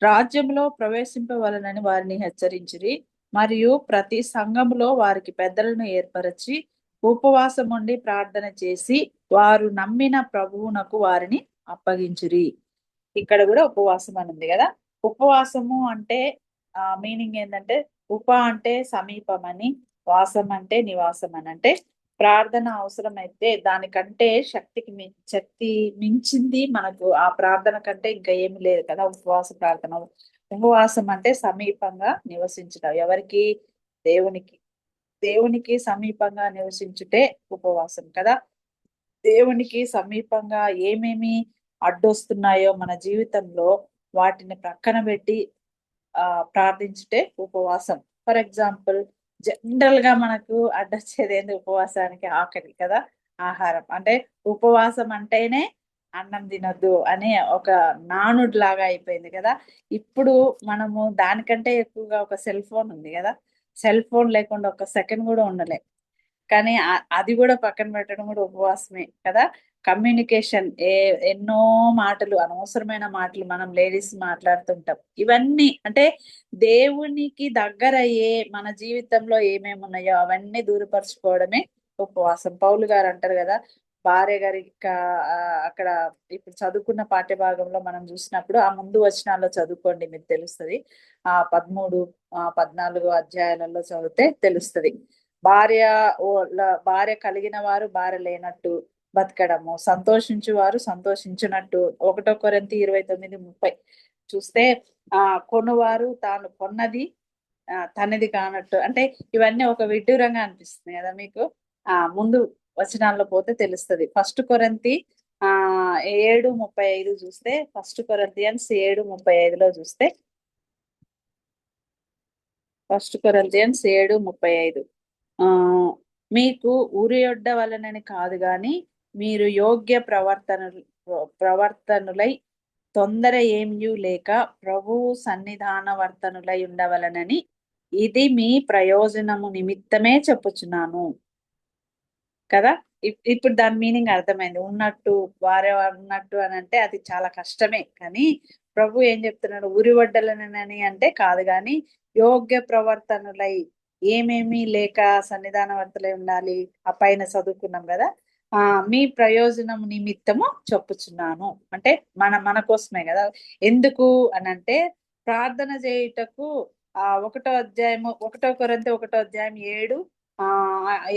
రాజ్యంలో ప్రవేశింపవలనని వారిని హెచ్చరించిరి. మరియు ప్రతి సంఘములో వారికి పెద్దలను ఏర్పరచి ఉపవాసం ఉండి ప్రార్థన చేసి వారు నమ్మిన ప్రభువునకు వారిని అప్పగించిరి. ఇక్కడ కూడా ఉపవాసం అని ఉంది కదా. ఉపవాసము అంటే మీనింగ్ ఏంటంటే ఉప అంటే సమీపం అని, వాసం అంటే నివాసం అని. అంటే ప్రార్థన అవసరమైతే దానికంటే శక్తి మించింది మనకు ఆ ప్రార్థన కంటే ఇంకా ఏమి లేదు కదా ఉపవాస ప్రార్థన. ఉపవాసం అంటే సమీపంగా నివసించడం. ఎవరికి? దేవునికి సమీపంగా నివసించుటే ఉపవాసం కదా. దేవునికి సమీపంగా ఏమేమి అడ్డొస్తున్నాయో మన జీవితంలో వాటిని ప్రక్కన పెట్టి ప్రార్థించుటే ఉపవాసం. ఫర్ ఎగ్జాంపుల్, జనరల్ గా మనకు అడ్డొచ్చేది ఏంది ఉపవాసానికి? ఆకలి కదా, ఆహారం. అంటే ఉపవాసం అంటేనే అన్నం తినొద్దు అనే ఒక నానుడు లాగా అయిపోయింది కదా. ఇప్పుడు మనము దానికంటే ఎక్కువగా ఒక సెల్ ఫోన్ ఉంది కదా. సెల్ ఫోన్ లేకుండా ఒక సెకండ్ కూడా ఉండలే. కానీ అది కూడా పక్కన పెట్టడం కూడా ఉపవాసమే కదా. కమ్యూనికేషన్ ఎన్నో మాటలు, అనవసరమైన మాటలు మనం లేడీస్ మాట్లాడుతుంటాం. ఇవన్నీ అంటే దేవునికి దగ్గరయ్యే మన జీవితంలో ఏమేమి ఉన్నాయో అవన్నీ దూరపరచుకోవడమే ఉపవాసం. పౌలు గారు అంటారు కదా, భార్య గారి అక్కడ ఇప్పుడు చదువుకున్న పాఠ్య భాగంలో మనం చూసినప్పుడు ఆ ముందు వచనాల్లో చదువుకోండి, మీకు తెలుస్తుంది. 13, 14 అధ్యాయాలలో చదివితే తెలుస్తుంది. భార్య కలిగిన వారు భార్య లేనట్టు బతకడము, సంతోషించు వారు సంతోషించినట్టు. 1 కొరింథీ 29:30 చూస్తే కొనువారు తాను కొన్నది తనది కానట్టు. అంటే ఇవన్నీ ఒక విడ్డూరంగా అనిపిస్తుంది కదా మీకు. ముందు వచనాల్లో పోతే తెలుస్తుంది. 1 కొరింథీ 7:35 చూస్తే, 1 కొరింథియన్స్ 7:35లో చూస్తే, 1 కొరింథియన్స్ 7:35 మీకు ఉరియొడ్డ వలనని కాదు గాని మీరు యోగ్య ప్రవర్తనులై తొందర ఏమీ లేక ప్రభువు సన్నిధాన వర్తనులై ఉండవలనని ఇది మీ ప్రయోజనము నిమిత్తమే చెప్పుచున్నాను కదా. ఇప్పుడు దాని మీనింగ్ అర్థమైంది. ఉన్నట్టు వారే ఉన్నట్టు అని అంటే అది చాలా కష్టమే. కానీ ప్రభు ఏం చెప్తున్నాడు? ఉరివడ్డలనని అంటే కాదు గాని యోగ్య ప్రవర్తనులై, ఏమేమి లేక సన్నిధాన వర్తలై ఉండాలి. ఆ పైన చదువుకున్నాం కదా. మీ ప్రయోజనం నిమిత్తము చెప్పుచున్నాను అంటే మన కోసమే కదా. ఎందుకు అనంటే ప్రార్థన చేయుటకు 1వ అధ్యాయము 1 కొరింథీ 1వ అధ్యాయం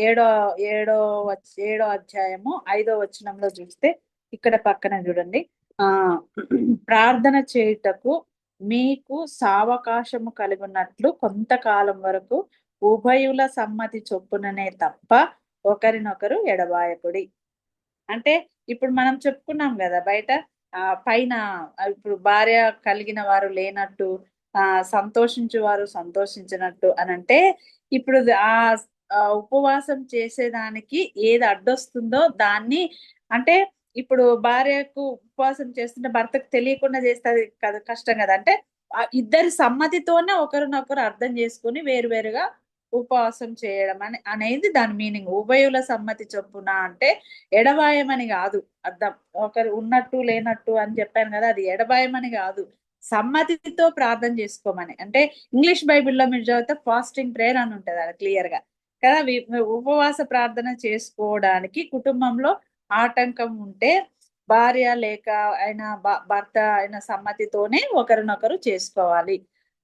7వ అధ్యాయము 5వ వచనంలో చూస్తే, ఇక్కడ పక్కన చూడండి, ప్రార్థన చేయుటకు మీకు సావకాశము కలిగినట్లు కొంతకాలం వరకు ఉభయుల సమ్మతి చొప్పుననే తప్ప ఒకరినొకరు ఎడబాయకుడి. అంటే ఇప్పుడు మనం చెప్పుకున్నాం కదా బయట పైన ఇప్పుడు భార్య కలిగిన వారు లేనట్టు సంతోషించు వారు సంతోషించినట్టు అని అంటే ఇప్పుడు ఉపవాసం చేసేదానికి ఏది అడ్డొస్తుందో దాన్ని అంటే ఇప్పుడు భార్యకు ఉపవాసం చేస్తుంటే భర్తకు తెలియకుండా చేస్తుంది కదా, కష్టం కదా. అంటే ఇద్దరి సమ్మతితోనే ఒకరినొకరు అర్థం చేసుకుని వేరువేరుగా ఉపవాసం చేయడం అనేది దాని మీనింగ్. ఉభయుల సమ్మతి చొప్పున అంటే ఎడబాయమని కాదు అర్థం. ఒకరు ఉన్నట్టు లేనట్టు అని చెప్పాను కదా, అది ఎడబాయమని కాదు, సమ్మతితో ప్రార్థన చేసుకోమని. అంటే ఇంగ్లీష్ బైబిల్లో మీరు చదివితే ఫాస్టింగ్ ప్రేయర్ అని ఉంటది అది క్లియర్ గా కదా. ఉపవాస ప్రార్థన చేసుకోవడానికి కుటుంబంలో ఆటంకం ఉంటే భార్య లేక భర్త అయిన సమ్మతితోనే ఒకరినొకరు చేసుకోవాలి.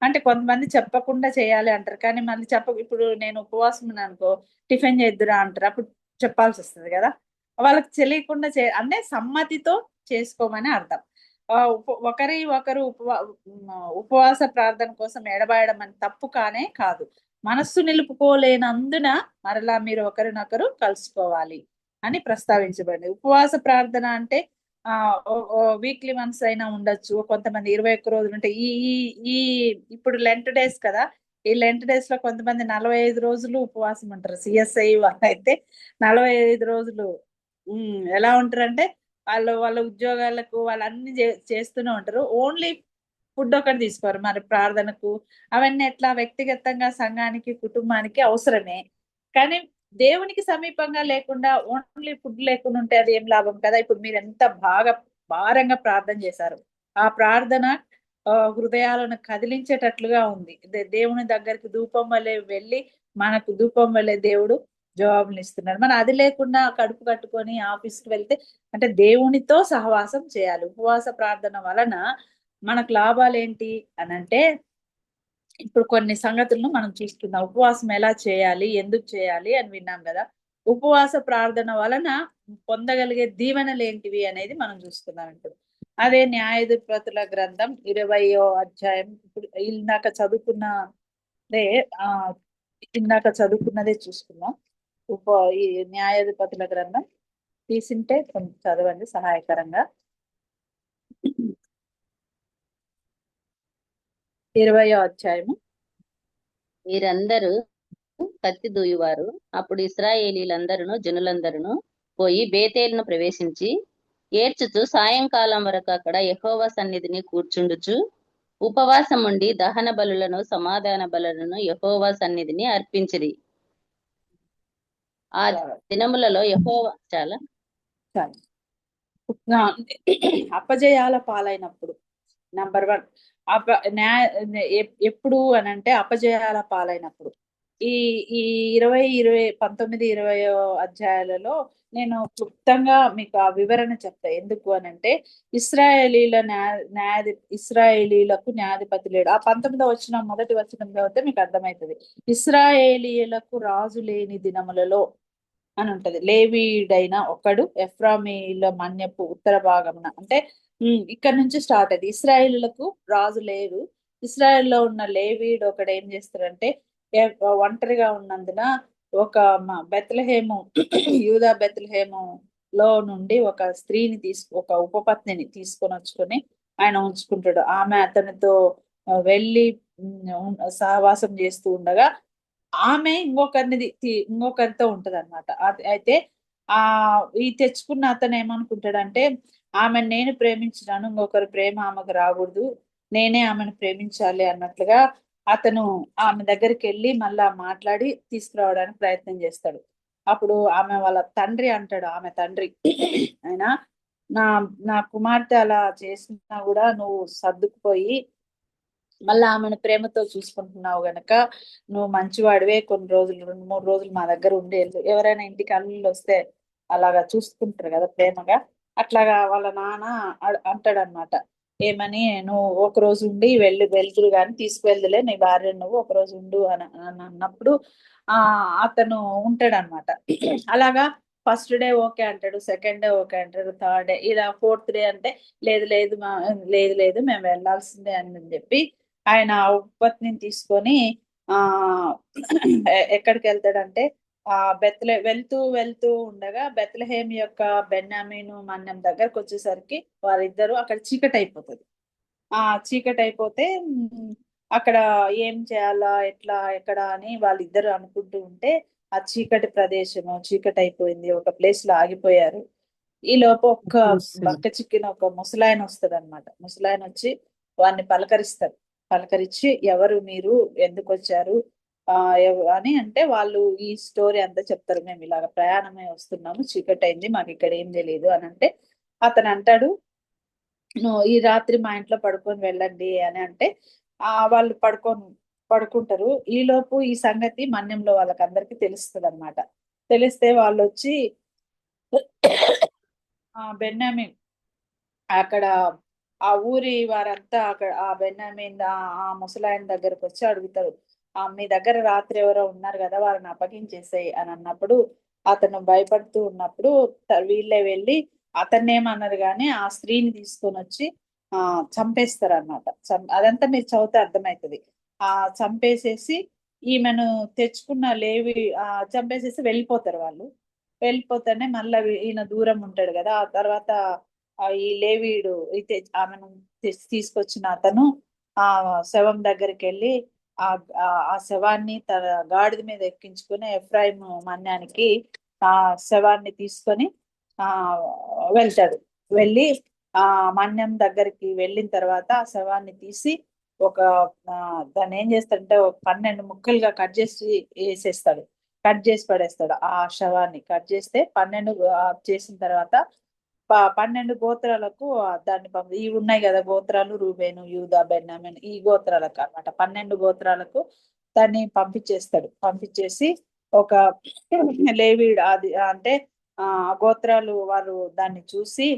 అంటే కొంతమంది చెప్పకుండా చేయాలి అంటారు, కానీ మళ్ళీ ఇప్పుడు నేను ఉపవాసం అనుకో టిఫిన్ చేద్దురా అంటారు, అప్పుడు చెప్పాల్సి వస్తుంది కదా. వాళ్ళకి తెలియకుండా అంటే సమ్మతితో చేసుకోమని అర్థం. ఒకరి ఒకరు ఉపవాస ప్రార్థన కోసం ఎడబాయడం అని తప్పు కానే కాదు. మనస్సు నిలుపుకోలేనందున మరలా మీరు ఒకరినొకరు కలుసుకోవాలి అని ప్రస్తావించబడింది. ఉపవాస ప్రార్థన అంటే వీక్లీ వన్స్ అయినా ఉండొచ్చు, కొంతమంది 21 రోజులు ఉంటాయి. ఈ ఇప్పుడు లెంట్ డేస్ కదా, ఈ లెంట్ డేస్ లో కొంతమంది 45 రోజులు ఉపవాసం ఉంటారు. సిఎస్ఐ వాళ్ళైతే 45 రోజులు ఎలా ఉంటారంటే వాళ్ళ ఉద్యోగాలకు వాళ్ళన్ని చేస్తూనే ఉంటారు, ఓన్లీ ఫుడ్ ఒకటి తీసుకోరు. మరి ప్రార్థనకు అవన్నీ ఎట్లా వ్యక్తిగతంగా సంఘానికి కుటుంబానికి అవసరమే, కానీ దేవునికి సమీపంగా లేకుండా ఓన్లీ ఫుడ్ లేకుండా ఉంటే అది ఏం లాభం కదా. ఇప్పుడు మీరు ఎంత భారంగా ప్రార్థన చేశారు, ఆ ప్రార్థన హృదయాలను కదిలించేటట్లుగా ఉంది. దేవుని దగ్గరికి ధూపం వల్లే వెళ్ళి మనకు ధూపం వల్లే దేవుడు జవాబులు ఇస్తున్నాడు. మనం అది లేకుండా కడుపు కట్టుకొని ఆఫీస్కి వెళ్తే అంటే దేవునితో సహవాసం చేయాలి. ఉపవాస ప్రార్థన వలన మనకు లాభాలు ఏంటి అని అంటే ఇప్పుడు కొన్ని సంగతులను మనం చూస్తున్నాం. ఉపవాసం ఎలా చేయాలి, ఎందుకు చేయాలి అని విన్నాం కదా. ఉపవాస ప్రార్థన వలన పొందగలిగే దీవెనలు ఏంటివి అనేది మనం చూస్తున్నాం. ఇప్పుడు అదే న్యాయాధిపతుల గ్రంథం 20వ అధ్యాయం. ఇప్పుడు ఇందాక చదువుకున్నదే చూసుకున్నాం. ఈ న్యాయాధిపతుల గ్రంథం తీసింటే కొంచెం చదవండి సహాయకరంగా. 20వ అధ్యాయము. వీరందరూ కత్తి దూయువారు. అప్పుడు ఇశ్రాయేలీలందరూ జనులందరూ పోయి బేతేలును ప్రవేశించి ఏడ్చుచు సాయంకాలం వరకు అక్కడ యెహోవా సన్నిధిని కూర్చుండుచు ఉపవాసం ఉండి దహన బలులను సమాధాన బలులను యెహోవా సన్నిధిని అర్పించిరి. ఆ దినములలో యెహోవా చాలా అపజయాల పాలైనప్పుడు నంబర్ 1 ఎప్పుడు అని అంటే అపజయాల పాలైనప్పుడు. ఈ 19, 20 అధ్యాయాలలో నేను క్లుప్తంగా మీకు ఆ వివరణ చెప్తా. ఎందుకు అని అంటే ఇస్రాయేలీలకు న్యాయాధిపతి లేడు. ఆ 19వ వచనం మొదటి వచనం చదివితే మీకు అర్థమవుతుంది. ఇస్రాయేలీలకు రాజు లేని దినములలో అని ఉంటది. లేవీడైన ఒకడు ఎఫ్రామీల మన్యపు ఉత్తర భాగమున అంటే ఇక్కడ నుంచి స్టార్ట్ అయింది. ఇస్రాయేలులకు రాజు లేరు. ఇస్రాయేల్లో ఉన్న లేవీడు ఒకడు ఏం చేస్తారంటే ఒంటరిగా ఉన్నందున ఒక బెత్లెహేము యూదా బెత్లెహేము లో నుండి ఒక స్త్రీని ఒక ఉపపత్నిని తీసుకొని వచ్చుకొని ఆయన ఉంచుకుంటాడు. ఆమె అతనితో వెళ్ళి సహవాసం చేస్తూ ఉండగా ఆమె ఇంకొకరితో ఉంటది అనమాట. అయితే ఈ తెచ్చుకున్న అతను ఏమనుకుంటాడంటే ఆమెను నేను ప్రేమించినాను, ఇంకొకరి ప్రేమ ఆమెకు రాకూడదు, నేనే ఆమెను ప్రేమించాలి అన్నట్లుగా అతను ఆమె దగ్గరికి వెళ్ళి మళ్ళా మాట్లాడి తీసుకురావడానికి ప్రయత్నం చేస్తాడు. అప్పుడు ఆమె వాళ్ళ తండ్రి అంటాడు, ఆమె తండ్రి అయినా నా కుమార్తె అలా చేసినా కూడా నువ్వు సర్దుకుపోయి మళ్ళీ ఆమెను ప్రేమతో చూసుకుంటున్నావు గనక నువ్వు మంచివాడివే, కొన్ని రోజులు 2-3 రోజులు మా దగ్గర ఉండి ఎవరైనా ఇంటికి అల్లుళ్ళు వస్తే అలాగా చూసుకుంటారు కదా ప్రేమగా, అట్లాగా వాళ్ళ నాన్న అంటాడు అనమాట. ఏమని, నువ్వు ఒక రోజు ఉండి వెళ్తురు కానీ తీసుకువెళ్దులే నీ భార్య, నువ్వు ఒక రోజు ఉండు అని అన్నప్పుడు అతను ఉంటాడు అనమాట. అలాగా ఫస్ట్ డే ఓకే అంటాడు, సెకండ్ డే ఓకే అంటాడు, థర్డ్ డే ఇలా ఫోర్త్ డే అంటే లేదు లేదు లేదు లేదు మేము వెళ్ళాల్సిందే అని చెప్పి ఆయన ఆ ఉపపత్నిని తీసుకొని ఆ ఎక్కడికి వెళ్తాడంటే వెళ్తూ వెళ్తూ ఉండగా బెత్లెహేం యొక్క బెన్యామీను మన్యం దగ్గరకు వచ్చేసరికి వారిద్దరు అక్కడ చీకటి అయిపోతుంది. చీకటి అయిపోతే అక్కడ ఏం చేయాలా ఎట్లా ఎక్కడ అని వాళ్ళిద్దరు అనుకుంటూ ఉంటే ఆ చీకటి ప్రదేశము చీకటి అయిపోయింది, ఒక ప్లేస్ లో ఆగిపోయారు. ఈ లోపు ఒక్క బక్క చిక్కిన ఒక ముసలాయన వస్తుంది అనమాట. ముసలాయన వచ్చి వారిని పలకరిస్తారు. పలకరించి ఎవరు మీరు, ఎందుకు వచ్చారు అని అంటే వాళ్ళు ఈ స్టోరీ అంతా చెప్తారు. మేము ఇలాగ ప్రయాణమే వస్తున్నాము, చీకటి అయింది, మాకు ఇక్కడ ఏం తెలియదు అని అంటే అతను అంటాడు ఈ రాత్రి మా ఇంట్లో పడుకొని వెళ్ళండి అని అంటే వాళ్ళు పడుకుంటారు. ఈ లోపు ఈ సంగతి మన్యంలో వాళ్ళకందరికి తెలుస్తుంది అనమాట. తెలిస్తే వాళ్ళు వచ్చి బెన్యామిన్ అక్కడ ఆ ఊరి వారంతా అక్కడ ఆ బెన్యామిన్ ఆ ముసలాయన దగ్గరకు వచ్చి అడుగుతారు, మీ దగ్గర రాత్రి ఎవరో ఉన్నారు కదా వారిని అప్పగించేసాయి అని అన్నప్పుడు అతను భయపడుతూ ఉన్నప్పుడు వీళ్ళే వెళ్ళి అతన్ని ఏమన్నారు కానీ ఆ స్త్రీని తీసుకొని వచ్చి చంపేస్తారు అన్నమాట. అదంతా మీరు చదివితే అర్థమవుతుంది. చంపేసేసి ఈమెను తెచ్చుకున్న లేవి చంపేసేసి వెళ్ళిపోతారు వాళ్ళు. వెళ్ళిపోతేనే మళ్ళీ ఈయన దూరం ఉంటాడు కదా. ఆ తర్వాత ఈ లేవీడు అయితే ఆమెను తీసుకొచ్చిన అతను ఆ శవం దగ్గరికి వెళ్ళి ఆ శవాన్ని తన గాడిద మీద ఎక్కించుకుని ఎఫ్రాయిం మన్యానికి ఆ శవాన్ని తీసుకొని వెళ్తాడు. వెళ్ళి మన్యం దగ్గరికి వెళ్ళిన తర్వాత ఆ శవాన్ని తీసి దాన్ని ఏం చేస్తాడంటే 12 ముక్కలుగా కట్ చేసి వేసేస్తాడు. కట్ చేసి పడేస్తాడు. ఆ శవాన్ని కట్ చేస్తే 12 చేసిన తర్వాత 12 గోత్రాలకు దాన్ని ఇవి ఉన్నాయి కదా గోత్రాలు, రూబేను, యూదా, బెన్యామిన్, ఈ గోత్రాలకు అన్నమాట. 12 గోత్రాలకు దాన్ని పంపించేసి ఒక లేవీడు అది అంటే గోత్రాలు వారు దాన్ని చూసి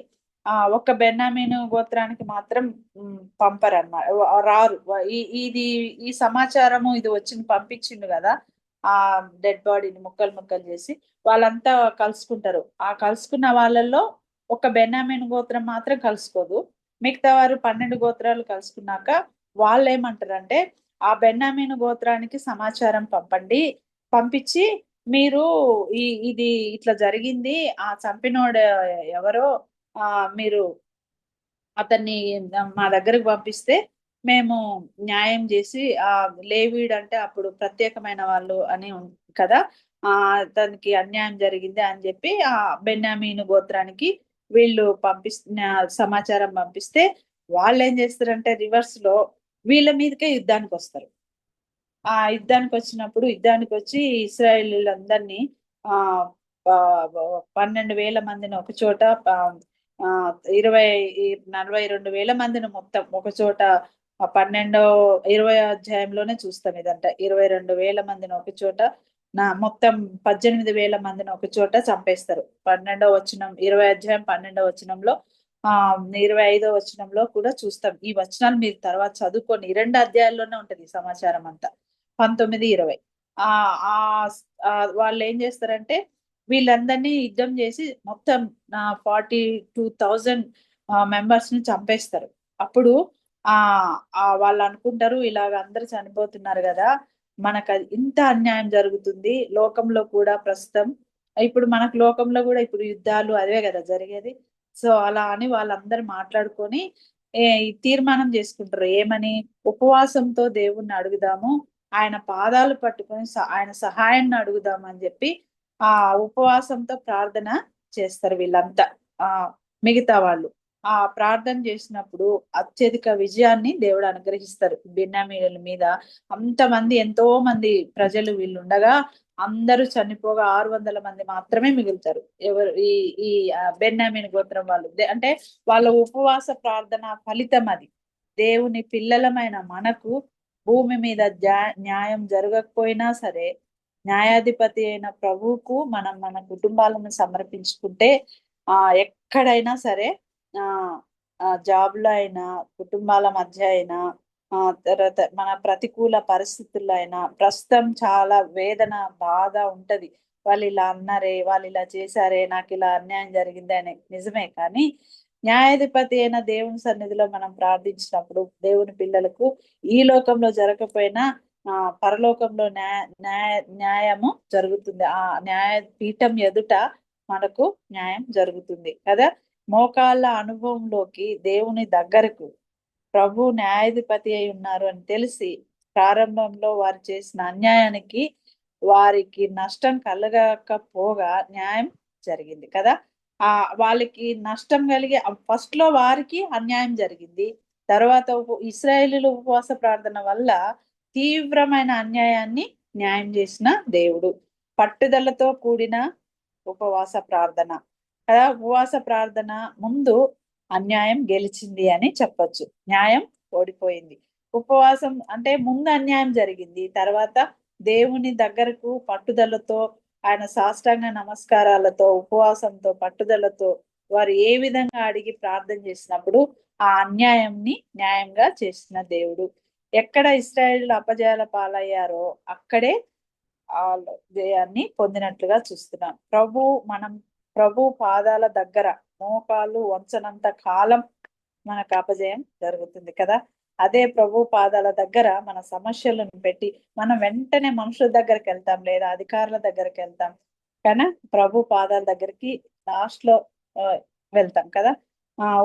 ఒక్క బెన్యామీను గోత్రానికి మాత్రం పంపరు అన్నమాట, రారు. ఈ సమాచారము ఇది పంపించిండు కదా ఆ డెడ్ బాడీని ముక్కలు చేసి వాళ్ళంతా కలుసుకుంటారు. ఆ కలుసుకున్న వాళ్ళల్లో ఒక బెన్యామీన్ గోత్రం మాత్రం కలుసుకోదు. మిగతా వారు 12 గోత్రాలు కలుసుకున్నాక వాళ్ళు ఏమంటారంటే ఆ బెన్యామీన్ గోత్రానికి సమాచారం పంపించి మీరు ఇది ఇట్లా జరిగింది, ఆ చంపినోడు ఎవరో మీరు అతన్ని మా దగ్గరకు పంపిస్తే మేము న్యాయం చేసి లేవీడు అంటే అప్పుడు ప్రత్యేకమైన వాళ్ళు అని కదా దానికి అన్యాయం జరిగింది అని చెప్పి ఆ బెన్యామీను గోత్రానికి వీళ్ళు సమాచారం పంపిస్తే వాళ్ళు ఏం చేస్తారంటే రివర్స్ లో వీళ్ళ మీదకే యుద్ధానికి వస్తారు. యుద్ధానికి వచ్చి ఇశ్రాయేలీలందరినీ 12,000 మందిని ఒక చోట 42,000 మందిని మొత్తం ఒక చోట 20వ అధ్యాయంలోనే చూస్తాం ఇదంతా. 22,000 మందిని ఒక చోట మొత్తం 18,000 మందిని ఒక చోట చంపేస్తారు. 12వ వచనం 20వ అధ్యాయం 12వ వచనంలో 25వ వచనంలో కూడా చూస్తాం. ఈ వచనాలు మీరు తర్వాత చదువుకొని 2 అధ్యాయాల్లోనే ఉంటది ఈ సమాచారం అంతా. 19, 20 వాళ్ళు ఏం చేస్తారంటే వీళ్ళందరినీ యుద్ధం చేసి మొత్తం 42,000 మెంబర్స్ ని చంపేస్తారు. అప్పుడు వాళ్ళు అనుకుంటారు ఇలాగ అందరు చనిపోతున్నారు కదా, మనకు ఇంత అన్యాయం జరుగుతుంది లోకంలో కూడా ప్రస్తుతం. ఇప్పుడు మనకు లోకంలో కూడా ఇప్పుడు యుద్ధాలు అదే కదా జరిగేది. సో అలా అని వాళ్ళందరూ మాట్లాడుకొని తీర్మానం చేసుకుంటారు. ఏమని? ఉపవాసంతో దేవుణ్ణి అడుగుదాము, ఆయన పాదాలు పట్టుకొని ఆయన సహాయాన్ని అడుగుదాం అని చెప్పి ఉపవాసంతో ప్రార్థన చేస్తారు వీళ్ళంతా. మిగతా వాళ్ళు ప్రార్థన చేసినప్పుడు అత్యధిక విజయాన్ని దేవుడు అనుగ్రహిస్తారు బెన్యామీనుల మీద. అంతమంది ఎంతో మంది ప్రజలు వీళ్ళు ఉండగా అందరూ చనిపోగా 600 మంది మాత్రమే మిగులుతారు. ఎవరు? ఈ బెన్యామీను గోత్రం వాళ్ళు. అంటే వాళ్ళ ఉపవాస ప్రార్థన ఫలితం అది. దేవుని పిల్లలమైన మనకు భూమి మీద న్యాయం జరగకపోయినా సరే న్యాయాధిపతి అయిన ప్రభువుకు మనం మన కుటుంబాలను సమర్పించుకుంటే ఎక్కడైనా సరే జాబ్లో అయినా కుటుంబాల మధ్య అయినా తర్వాత మన ప్రతికూల పరిస్థితుల్లో అయినా ప్రస్తుతం చాలా వేదన బాధ ఉంటది. వాళ్ళు ఇలా అన్నారే, వాళ్ళు ఇలా చేశారే, నాకు ఇలా అన్యాయం జరిగింది అని నిజమే. కానీ న్యాయాధిపతి అయిన దేవుని సన్నిధిలో మనం ప్రార్థించినప్పుడు దేవుని పిల్లలకు ఈ లోకంలో జరగకపోయినా పరలోకంలో న్యాయము జరుగుతుంది. ఆ న్యాయ పీఠం ఎదుట మనకు న్యాయం జరుగుతుంది కదా. మోకాళ్ళ అనుభవంలోకి దేవుని దగ్గరకు ప్రభు న్యాయాధిపతి అయి ఉన్నారు అని తెలిసి ప్రారంభంలో వారు చేసిన అన్యాయానికి వారికి నష్టం కలగకపోగా న్యాయం జరిగింది కదా. వాళ్ళకి నష్టం కలిగి ఫస్ట్ లో వారికి అన్యాయం జరిగింది. తర్వాత ఇశ్రాయేలీయుల ఉపవాస ప్రార్థన వల్ల తీవ్రమైన అన్యాయాన్ని న్యాయం చేసిన దేవుడు. పట్టుదలతో కూడిన ఉపవాస ప్రార్థన కదా. ఉపవాస ప్రార్థన ముందు అన్యాయం గెలిచింది అని చెప్పొచ్చు, న్యాయం ఓడిపోయింది. ఉపవాసం అంటే ముందు అన్యాయం జరిగింది, తర్వాత దేవుని దగ్గరకు పట్టుదలతో ఆయన సాష్టాంగ నమస్కారాలతో ఉపవాసంతో పట్టుదలతో వారు ఏ విధంగా అడిగి ప్రార్థన చేసినప్పుడు ఆ అన్యాయంని న్యాయంగా చేసిన దేవుడు. ఎక్కడ ఇశ్రాయేలు అపజయాల పాలయ్యారో అక్కడే ఆ జయాన్ని పొందినట్లుగా చూస్తున్నాం. ప్రభు పాదాల దగ్గర మోకాలు వంచనంత కాలం మనకు అపజయం జరుగుతుంది కదా. అదే ప్రభు పాదాల దగ్గర మన సమస్యలను పెట్టి మనం వెంటనే మనుషుల దగ్గరికి వెళ్తాం, లేదా అధికారుల దగ్గరికి వెళ్తాం, కానీ ప్రభు పాదాల దగ్గరికి లాస్ట్ లో వెళ్తాం కదా.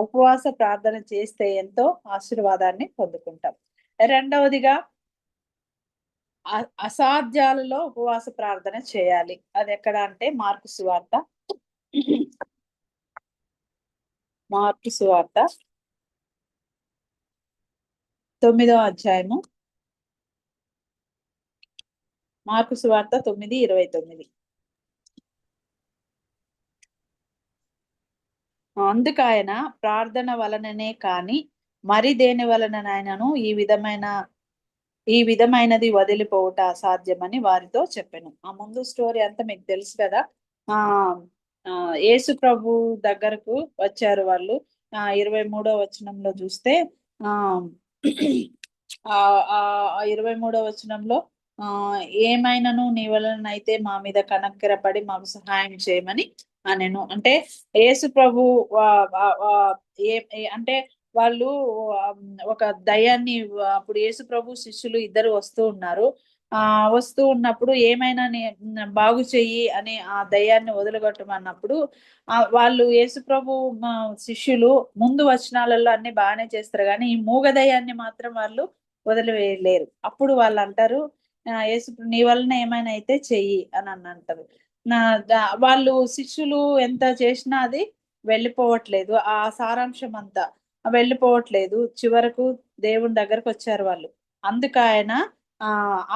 ఉపవాస ప్రార్థన చేస్తే ఎంతో ఆశీర్వాదాన్ని పొందుకుంటాం. రెండవదిగా అసాధ్యాలలో ఉపవాస ప్రార్థన చేయాలి. అది ఎక్కడ అంటే మార్కు సువార్త 9వ అధ్యాయము, మార్కు సువార్త 9:29. అందుకు ఆయన ప్రార్థన వలననే కాని మరి దేని వలననైనను ఈ విధమైనది వదిలిపోవుట అసాధ్యమని వారితో చెప్పాను. ఆ ముందు స్టోరీ అంతా మీకు తెలుసు కదా. యేసు ప్రభు దగ్గరకు వచ్చారు వాళ్ళు. 23వ వచనంలో చూస్తే 23వ వచనంలో ఏమైనాను నీ వలనైతే మా మీద కనక్కరపడి మాకు సహాయం చేయమని అనెను. అంటే యేసు ప్రభు అంటే వాళ్ళు ఒక దయ్యాన్ని, అప్పుడు యేసు ప్రభు శిష్యులు ఇద్దరు వస్తూ ఉన్నప్పుడు ఏమైనా బాగు చెయ్యి అని ఆ దయ్యాన్ని వదిలిగొట్టమన్నప్పుడు వాళ్ళు యేసు ప్రభు శిష్యులు ముందు వచనాలలో అన్ని బాగానే చేస్తారు, కానీ ఈ మూగ దయ్యాన్ని మాత్రం వాళ్ళు వదిలివేయలేరు. అప్పుడు వాళ్ళు అంటారు, యేసు నీ వలన ఏమైనా అయితే చెయ్యి అని అంటారు. వాళ్ళు శిష్యులు ఎంత చేసినా అది వెళ్ళిపోవట్లేదు, ఆ సారాంశం అంతా వెళ్ళిపోవట్లేదు. చివరకు దేవుని దగ్గరకు వచ్చారు వాళ్ళు. అందుకు ఆయన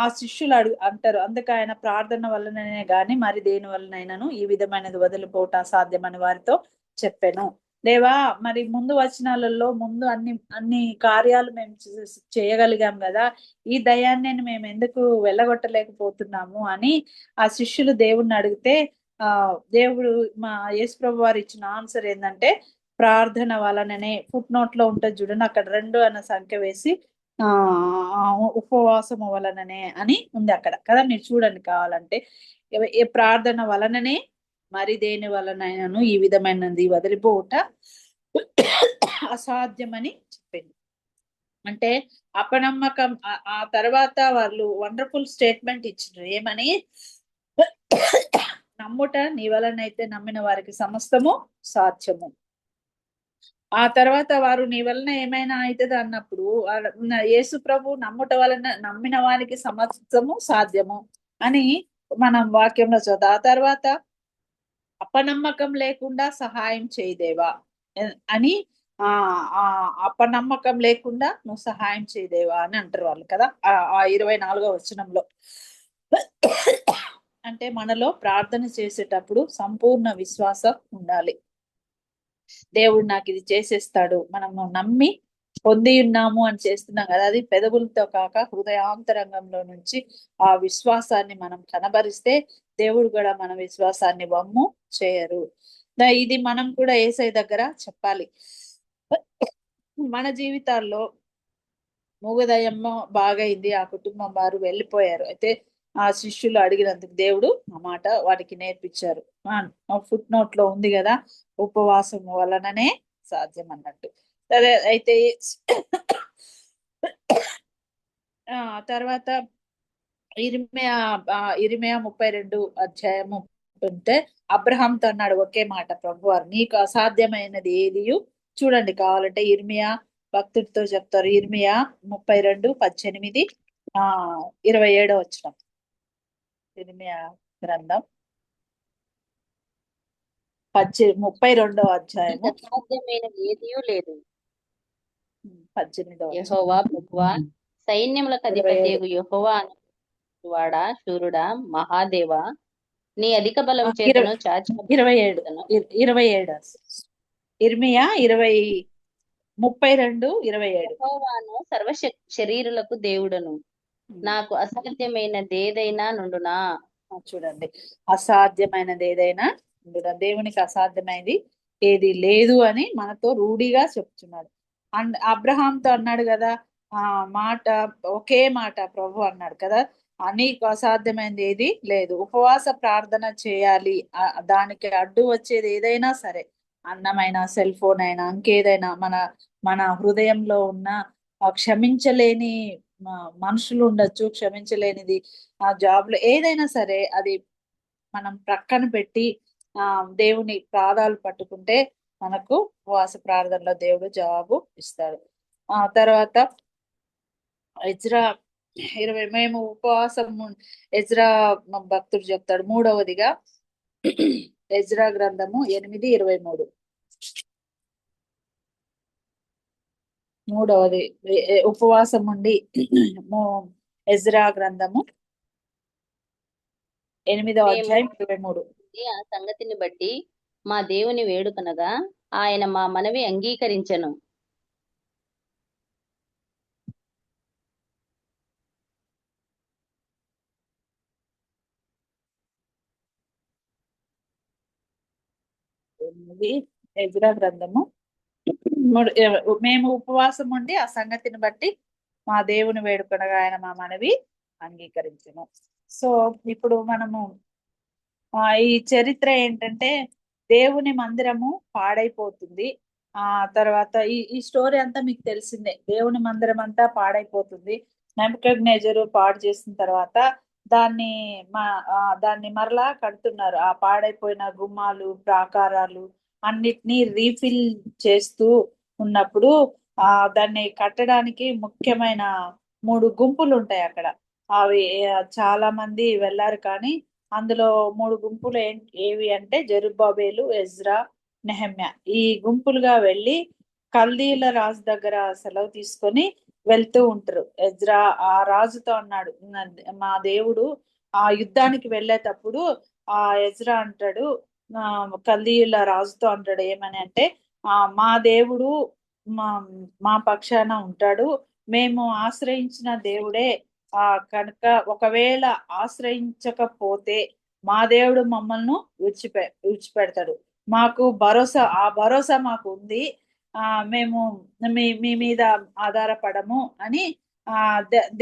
ఆ శిష్యులు అంటారు, అందుకు ఆయన ప్రార్థన వలననే గాని మరి దేని వలనైనాను ఈ విధమైనది వదిలిపోవటం అసాధ్యమని వారితో చెప్పాను. దేవా, మరి ముందు వచనాలలో ముందు అన్ని కార్యాలు మేము చేయగలిగాం కదా, ఈ దయాన్ని మేము ఎందుకు వెళ్ళగొట్టలేకపోతున్నాము అని ఆ శిష్యులు దేవుణ్ణి అడిగితే దేవుడు మా యేసు ప్రభు వారు ఇచ్చిన ఆన్సర్ ఏంటంటే ప్రార్థన వలననే. ఫుట్ నోట్ లో ఉంటుంది చూడండి, అక్కడ 2 అన్న సంఖ్య వేసి ఉపవాసము వలననే అని ఉంది అక్కడ కదా. మీరు చూడండి కావాలంటే. ప్రార్థన వలననే మరి దేని వలనైనాను ఈ విధమైనది వదిలిపోవుట అసాధ్యమని చెప్పింది. అంటే అపనమ్మకం. ఆ తర్వాత వాళ్ళు వండర్ఫుల్ స్టేట్మెంట్ ఇచ్చారు, ఏమని? నమ్ముట నీ వలనైతే నమ్మిన వారికి సమస్తము సాధ్యము. ఆ తర్వాత వారు నీ వలన ఏమైనా అవుతుంది అన్నప్పుడు యేసు ప్రభు నమ్ముట వలన నమ్మిన వారికి సమస్తము సాధ్యము అని మనం వాక్యంలో చూద్దాం. ఆ తర్వాత అపనమ్మకం లేకుండా సహాయం చేయదేవా అని, అపనమ్మకం లేకుండా నువ్వు సహాయం చేయదేవా అని అంటారు వాళ్ళు కదా. 24వ వచనంలో అంటే మనలో ప్రార్థన చేసేటప్పుడు సంపూర్ణ విశ్వాసం ఉండాలి. దేవుడు నాకు ఇది చేసేస్తాడు, మనము నమ్మి పొంది ఉన్నాము అని చేస్తున్నాం కదా, అది పెదవులతో కాక హృదయాంతరంగంలో నుంచి ఆ విశ్వాసాన్ని మనం కనబరిస్తే దేవుడు కూడా మన విశ్వాసాన్ని వమ్ము చేయరు. ఇది మనం కూడా యేసయ్య దగ్గర చెప్పాలి. మన జీవితాల్లో మూగదయము బాగైంది, ఆ కుటుంబం వారు వెళ్ళిపోయారు, అయితే ఆ శిష్యులు అడిగినందుకు దేవుడు ఆ మాట వారికి నేర్పించారు. ఫుట్ నోట్ లో ఉంది కదా, ఉపవాసం వలననే సాధ్యం అన్నట్టు. సరే అయితే తర్వాత ఇరిమియా ఇరిమియా 32 అధ్యాయము ఉంటే అబ్రహాంతో అన్నాడు ఒకే మాట, ప్రభువారు నీకు అసాధ్యమైనది ఏది, చూడండి కావాలంటే ఇర్మియా భక్తుడితో చెప్తారు. ఇర్మియా 32:18 27 వచనం. ఇర్మియా గ్రంథం 32వ అధ్యాయము నీకు అసాధ్యమైనది ఏదియూ లేదు. 18వ వచనం. యెహోవా ప్రభువా, సైన్యములకు అధిపతియగు యెహోవా వాడా, శూరుడా, మహాదేవా, నీ అధిక బలం చేతను చాచి 27 ఇర్మియా 32:27. యెహోవాను సర్వ శరీరులకు దేవుడను, నాకు అసాధ్యమైనదేదైనా నుండునా. చూడండి, అసాధ్యమైనది ఏదైనా ఉండునా. దేవునికి అసాధ్యమైనది ఏది లేదు అని మనతో రూఢిగా చెప్తున్నాడు. అబ్రహాంతో అన్నాడు కదా, ఆ మాట ఒకే మాట ప్రభు అన్నాడు కదా, నీకు అసాధ్యమైనది ఏది లేదు. ఉపవాస ప్రార్థన చేయాలి. దానికి అడ్డు వచ్చేది ఏదైనా సరే, అన్నమైనా సెల్ ఫోన్ అయినా ఇంకేదైనా, మన హృదయంలో ఉన్న క్షమించలేని మనుషులు ఉండొచ్చు, క్షమించలేనిది ఆ జాబ్ లో ఏదైనా సరే, అది మనం ప్రక్కన పెట్టి దేవుని పాదాలు పట్టుకుంటే మనకు ఉపవాస ప్రార్థనలో దేవుడు జవాబు ఇస్తాడు. తర్వాత ఎజ్రా 20 మేము ఉపవాసం ఎజ్రా భక్తుడు చెప్తాడు. మూడవదిగా ఎజ్రా గ్రంథము 8:23. మూడవది ఉపవాసం ఉండి ఎజ్రా గ్రంథము 8వ అధ్యాయం 23. ఆ సంగతిని బట్టి మా దేవుని వేడుకనగా ఆయన మా మనవి అంగీకరించెను. ఎజ్రా గ్రంథము మేము ఉపవాసం ఉండి ఆ సంగతిని బట్టి మా దేవుని వేడుకనగా ఆయన మా మనవి అంగీకరించను. సో ఇప్పుడు మనము ఈ చరిత్ర ఏంటంటే, దేవుని మందిరము పాడైపోతుంది. తర్వాత ఈ స్టోరీ అంతా మీకు తెలిసిందే. దేవుని మందిరం అంతా పాడైపోతుంది. నెబుకద్నెజరు పాడు చేసిన తర్వాత దాన్ని మరలా కడుతున్నారు. ఆ పాడైపోయిన గుమ్మాలు, ప్రాకారాలు అన్నిటినీ రీఫిల్ చేస్తూ ఉన్నప్పుడు దాన్ని కట్టడానికి ముఖ్యమైన 3 గుంపులు ఉంటాయి అక్కడ. అవి చాలా మంది వెళ్ళారు, కానీ అందులో 3 గుంపులు ఏవి అంటే జెరుబ్బాబేలు, ఎజ్రా, నెహమ్యా. ఈ గుంపులుగా వెళ్ళి కల్దీల రాజు దగ్గర సెలవు తీసుకొని వెళ్తూ ఉంటారు. ఎజ్రా ఆ రాజుతో అన్నాడు, మా దేవుడు ఆ యుద్ధానికి వెళ్ళేటప్పుడు ఆ ఎజ్రా అంటాడు, కల్దీల రాజుతో అంటాడు ఏమని అంటే, మా దేవుడు మా పక్షాన ఉంటాడు, మేము ఆశ్రయించిన దేవుడే కనుక ఒకవేళ ఆశ్రయించకపోతే మా దేవుడు మమ్మల్ని విడిచిపెడతాడు. మాకు ఆ భరోసా మాకు ఉంది. మేము మీ మీద ఆధారపడము అని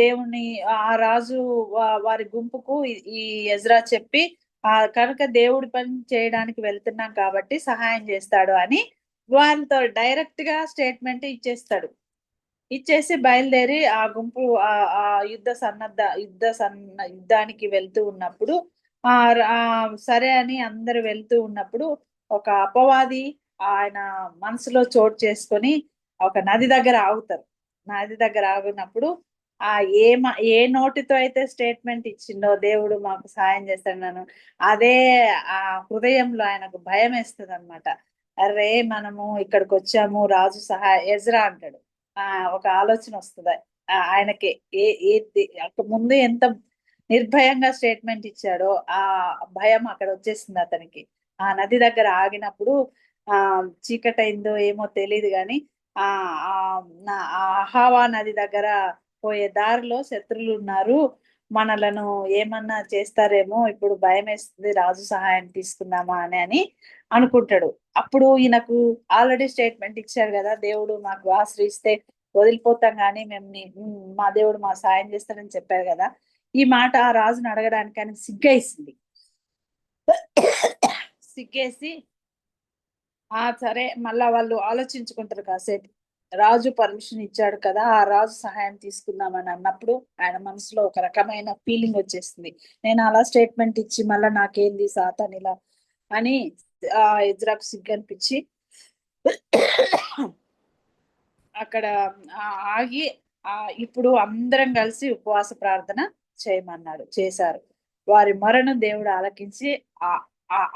దేవుని ఆ రాజు వారి గుంపుకు ఈ ఎజ్రా చెప్పి, కనుక దేవుడి పని చేయడానికి వెళ్తున్నాం కాబట్టి సహాయం చేస్తాడు అని వాళ్ళతో డైరెక్ట్ గా స్టేట్మెంట్ ఇచ్చేసి బయలుదేరి ఆ గుంపు ఆ యుద్ధానికి వెళ్తూ ఉన్నప్పుడు సరే అని అందరు వెళ్తూ ఉన్నప్పుడు ఒక అపవాది ఆయన మనసులో చోటు చేసుకొని ఒక నది దగ్గర ఆగుతారు. నది దగ్గర ఆగినప్పుడు ఏ నోటితో అయితే స్టేట్మెంట్ ఇచ్చిండో దేవుడు మాకు సాయం చేస్తాడు, అదే ఆ హృదయంలో ఆయనకు భయం వేస్తుంది అనమాట. అరే మనము ఇక్కడికి వచ్చాము, రాజు ఎజ్రా అంటాడు. ఒక ఆలోచన వస్తుంది ఆయనకి. ముందు ఎంత నిర్భయంగా స్టేట్మెంట్ ఇచ్చాడో ఆ భయం అక్కడ వచ్చేసింది అతనికి. ఆ నది దగ్గర ఆగినప్పుడు చీకటైందో ఏమో తెలియదు కానీ అహావా నది దగ్గర పోయే దారిలో శత్రువులు ఉన్నారు, మనలను ఏమన్నా చేస్తారేమో, ఇప్పుడు భయం వేస్తుంది, రాజు సహాయం తీసుకుందామా అని అనుకుంటాడు. అప్పుడు ఈయనకు ఆల్రెడీ స్టేట్మెంట్ ఇచ్చాడు కదా, దేవుడు మాకు ఆశ్రయిస్తే వదిలిపోతాం కానీ మేము మా దేవుడు మా సాయం చేస్తాడని చెప్పారు కదా. ఈ మాట ఆ రాజును అడగడానికి ఆయనకు సిగ్గేసింది. సిగ్గేసి సరే మళ్ళా వాళ్ళు ఆలోచించుకుంటారు కాసేపు. రాజు పర్మిషన్ ఇచ్చాడు కదా, ఆ రాజు సహాయం తీసుకుందామని అన్నప్పుడు ఆయన మనసులో ఒక రకమైన ఫీలింగ్ వచ్చేస్తుంది. నేను అలా స్టేట్మెంట్ ఇచ్చి మళ్ళా నాకేంది సాతాన్ ఇలా అని ఎజ్రాకు సిగ్గు అనిపించి అక్కడ ఆగి ఇప్పుడు అందరం కలిసి ఉపవాస ప్రార్థన చేయమన్నాడు. చేశారు. వారి మొరను దేవుడు ఆలకించి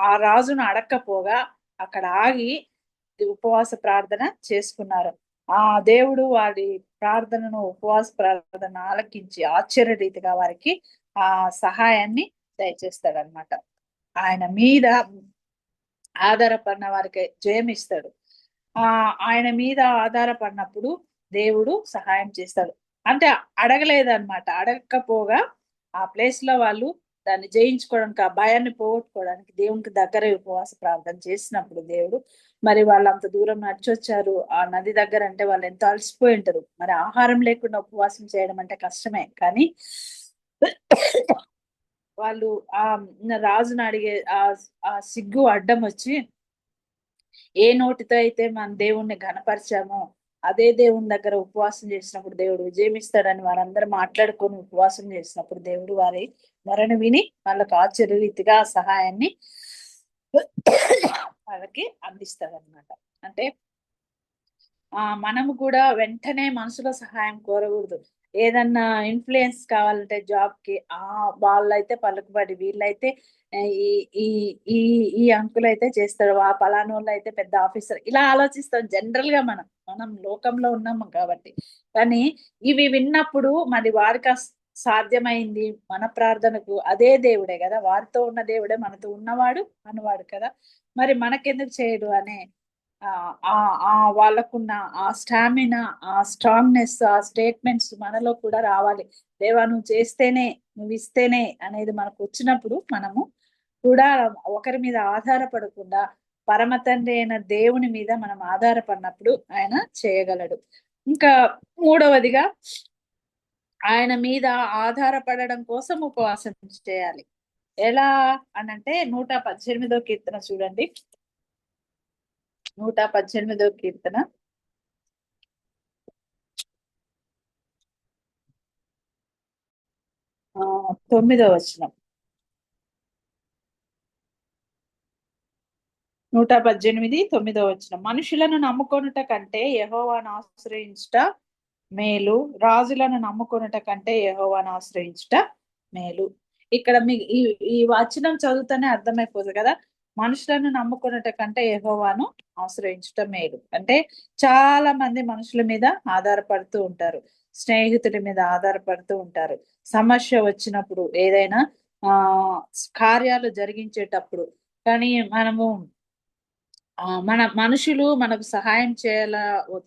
ఆ రాజును అడక్కపోగా అక్కడ ఆగి ఉపవాస ప్రార్థన చేసుకున్నారు. దేవుడు వారి ప్రార్థనను ఉపవాస ప్రార్థన ఆలకించి ఆశ్చర్య రీతిగా వారికి ఆ సహాయాన్ని దయచేస్తాడనమాట. ఆయన మీద ఆధారపడిన వారికి జయం ఇస్తాడు. ఆయన మీద ఆధారపడినప్పుడు దేవుడు సహాయం చేస్తాడు. అంటే అడగలేదన్నమాట. అడగకపోగా ఆ ప్లేస్ లో వాళ్ళు దాన్ని జయించుకోవడానికి, ఆ భయాన్ని పోగొట్టుకోవడానికి దేవునికి దగ్గర ఉపవాస ప్రార్థన చేసినప్పుడు దేవుడు, మరి వాళ్ళు అంత దూరం నడిచొచ్చారు ఆ నది దగ్గర, అంటే వాళ్ళు ఎంతో అలసిపోయి ఉంటారు. మరి ఆహారం లేకుండా ఉపవాసం చేయడం అంటే కష్టమే. కానీ వాళ్ళు రాజును అడిగే ఆ సిగ్గు అడ్డం వచ్చి, ఏ నోటితో అయితే మన దేవుణ్ణి ఘనపరిచామో అదే దేవుని దగ్గర ఉపవాసం చేసినప్పుడు దేవుడు విజయం ఇస్తాడని వారందరూ మాట్లాడుకొని ఉపవాసం చేసినప్పుడు దేవుడు వారి మరణ విని వాళ్ళకు ఆశ్చర్య రీతిగా సహాయాన్ని వాళ్ళకి అందిస్తాడనమాట. అంటే మనము కూడా వెంటనే మనసులో సహాయం కోరకూడదు. ఏదన్నా ఇన్ఫ్లుయెన్స్ కావాలంటే జాబ్ కి వాళ్ళైతే పలుకుబడి, వీళ్ళైతే ఈ ఈ ఈ ఈ అంకుల్ అయితే చేస్తాడు, ఆ పలానోళ్ళు అయితే పెద్ద ఆఫీసర్, ఇలా ఆలోచిస్తాం జనరల్ గా. మనం లోకంలో ఉన్నాము కాబట్టి. కానీ ఇవి విన్నప్పుడు మరి వారికి సాధ్యమైంది మన ప్రార్థనకు అదే దేవుడే కదా, వారితో ఉన్న దేవుడే మనతో ఉన్నవాడు అనువాడు కదా, మరి మనకెందుకు చేయడు అనే వాళ్ళకున్న ఆ స్టామినా, ఆ స్ట్రాంగ్నెస్, ఆ స్టేట్మెంట్స్ మనలో కూడా రావాలి. దేవా నువ్వు చేస్తేనే, నువ్వు ఇస్తేనే అనేది మనకు వచ్చినప్పుడు మనము కూడా ఒకరి మీద ఆధారపడకుండా పరమ తండ్రి అయిన దేవుని మీద మనం ఆధారపడినప్పుడు ఆయన చేయగలడు. ఇంకా మూడవదిగా ఆయన మీద ఆధారపడడం కోసం ఉపవాసం చేయాలి. ఎలా అనంటే 118వ కీర్తన చూడండి. 118వ కీర్తన 9వ వచనం. 118, 9వ వచనం. మనుషులను నమ్ముకొనుట కంటే యెహోవాను ఆశ్రయించుట మేలు, రాజులను నమ్ముకొనుట కంటే యెహోవాను ఆశ్రయించుట మేలు. ఇక్కడ ఈ వచనం చదువుతానే అర్థమైపోతుంది కదా, మనుషులను నమ్ముకొనుట కంటే యెహోవాను ఆశ్రయించుట మేలు. అంటే చాలా మంది మనుషుల మీద ఆధారపడుతూ ఉంటారు, స్నేహితుల మీద ఆధారపడుతూ ఉంటారు. సమస్య వచ్చినప్పుడు, ఏదైనా కార్యాలు జరిగించేటప్పుడు. కానీ మనము మన మనుషులు మనకు సహాయం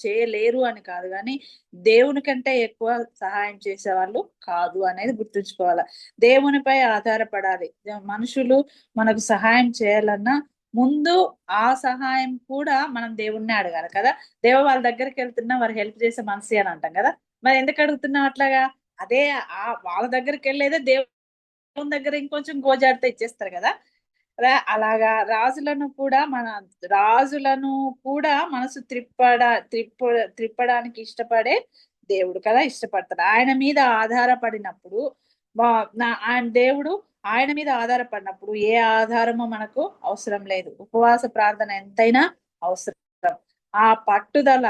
చేయలేరు అని కాదు, కానీ దేవుని కంటే ఎక్కువ సహాయం చేసేవాళ్ళు కాదు అనేది గుర్తుంచుకోవాలి. దేవునిపై ఆధారపడాలి. మనుషులు మనకు సహాయం చేయాలన్నా ముందు ఆ సహాయం కూడా మనం దేవుణ్ణి అడగాలి కదా. వాళ్ళ దగ్గరికి వెళ్తున్నా వారు హెల్ప్ చేసే మనసు అని అంటాం కదా, మరి ఎందుకు అడుగుతున్నాం అట్లాగా? అదే వాళ్ళ దగ్గరికి వెళ్ళేదే దేవుని దగ్గర ఇంకొంచెం గోజాడితే ఇచ్చేస్తారు కదా. అలాగా రాజులను కూడా మనసు త్రిప్పడానికి ఇష్టపడే దేవుడు కదా, ఇష్టపడతాడు. ఆయన మీద ఆధారపడినప్పుడు ఆయన మీద ఆధారపడినప్పుడు ఏ ఆధారమో మనకు అవసరం లేదు. ఉపవాస ప్రార్థన ఎంతైనా అవసరం. ఆ పట్టుదల,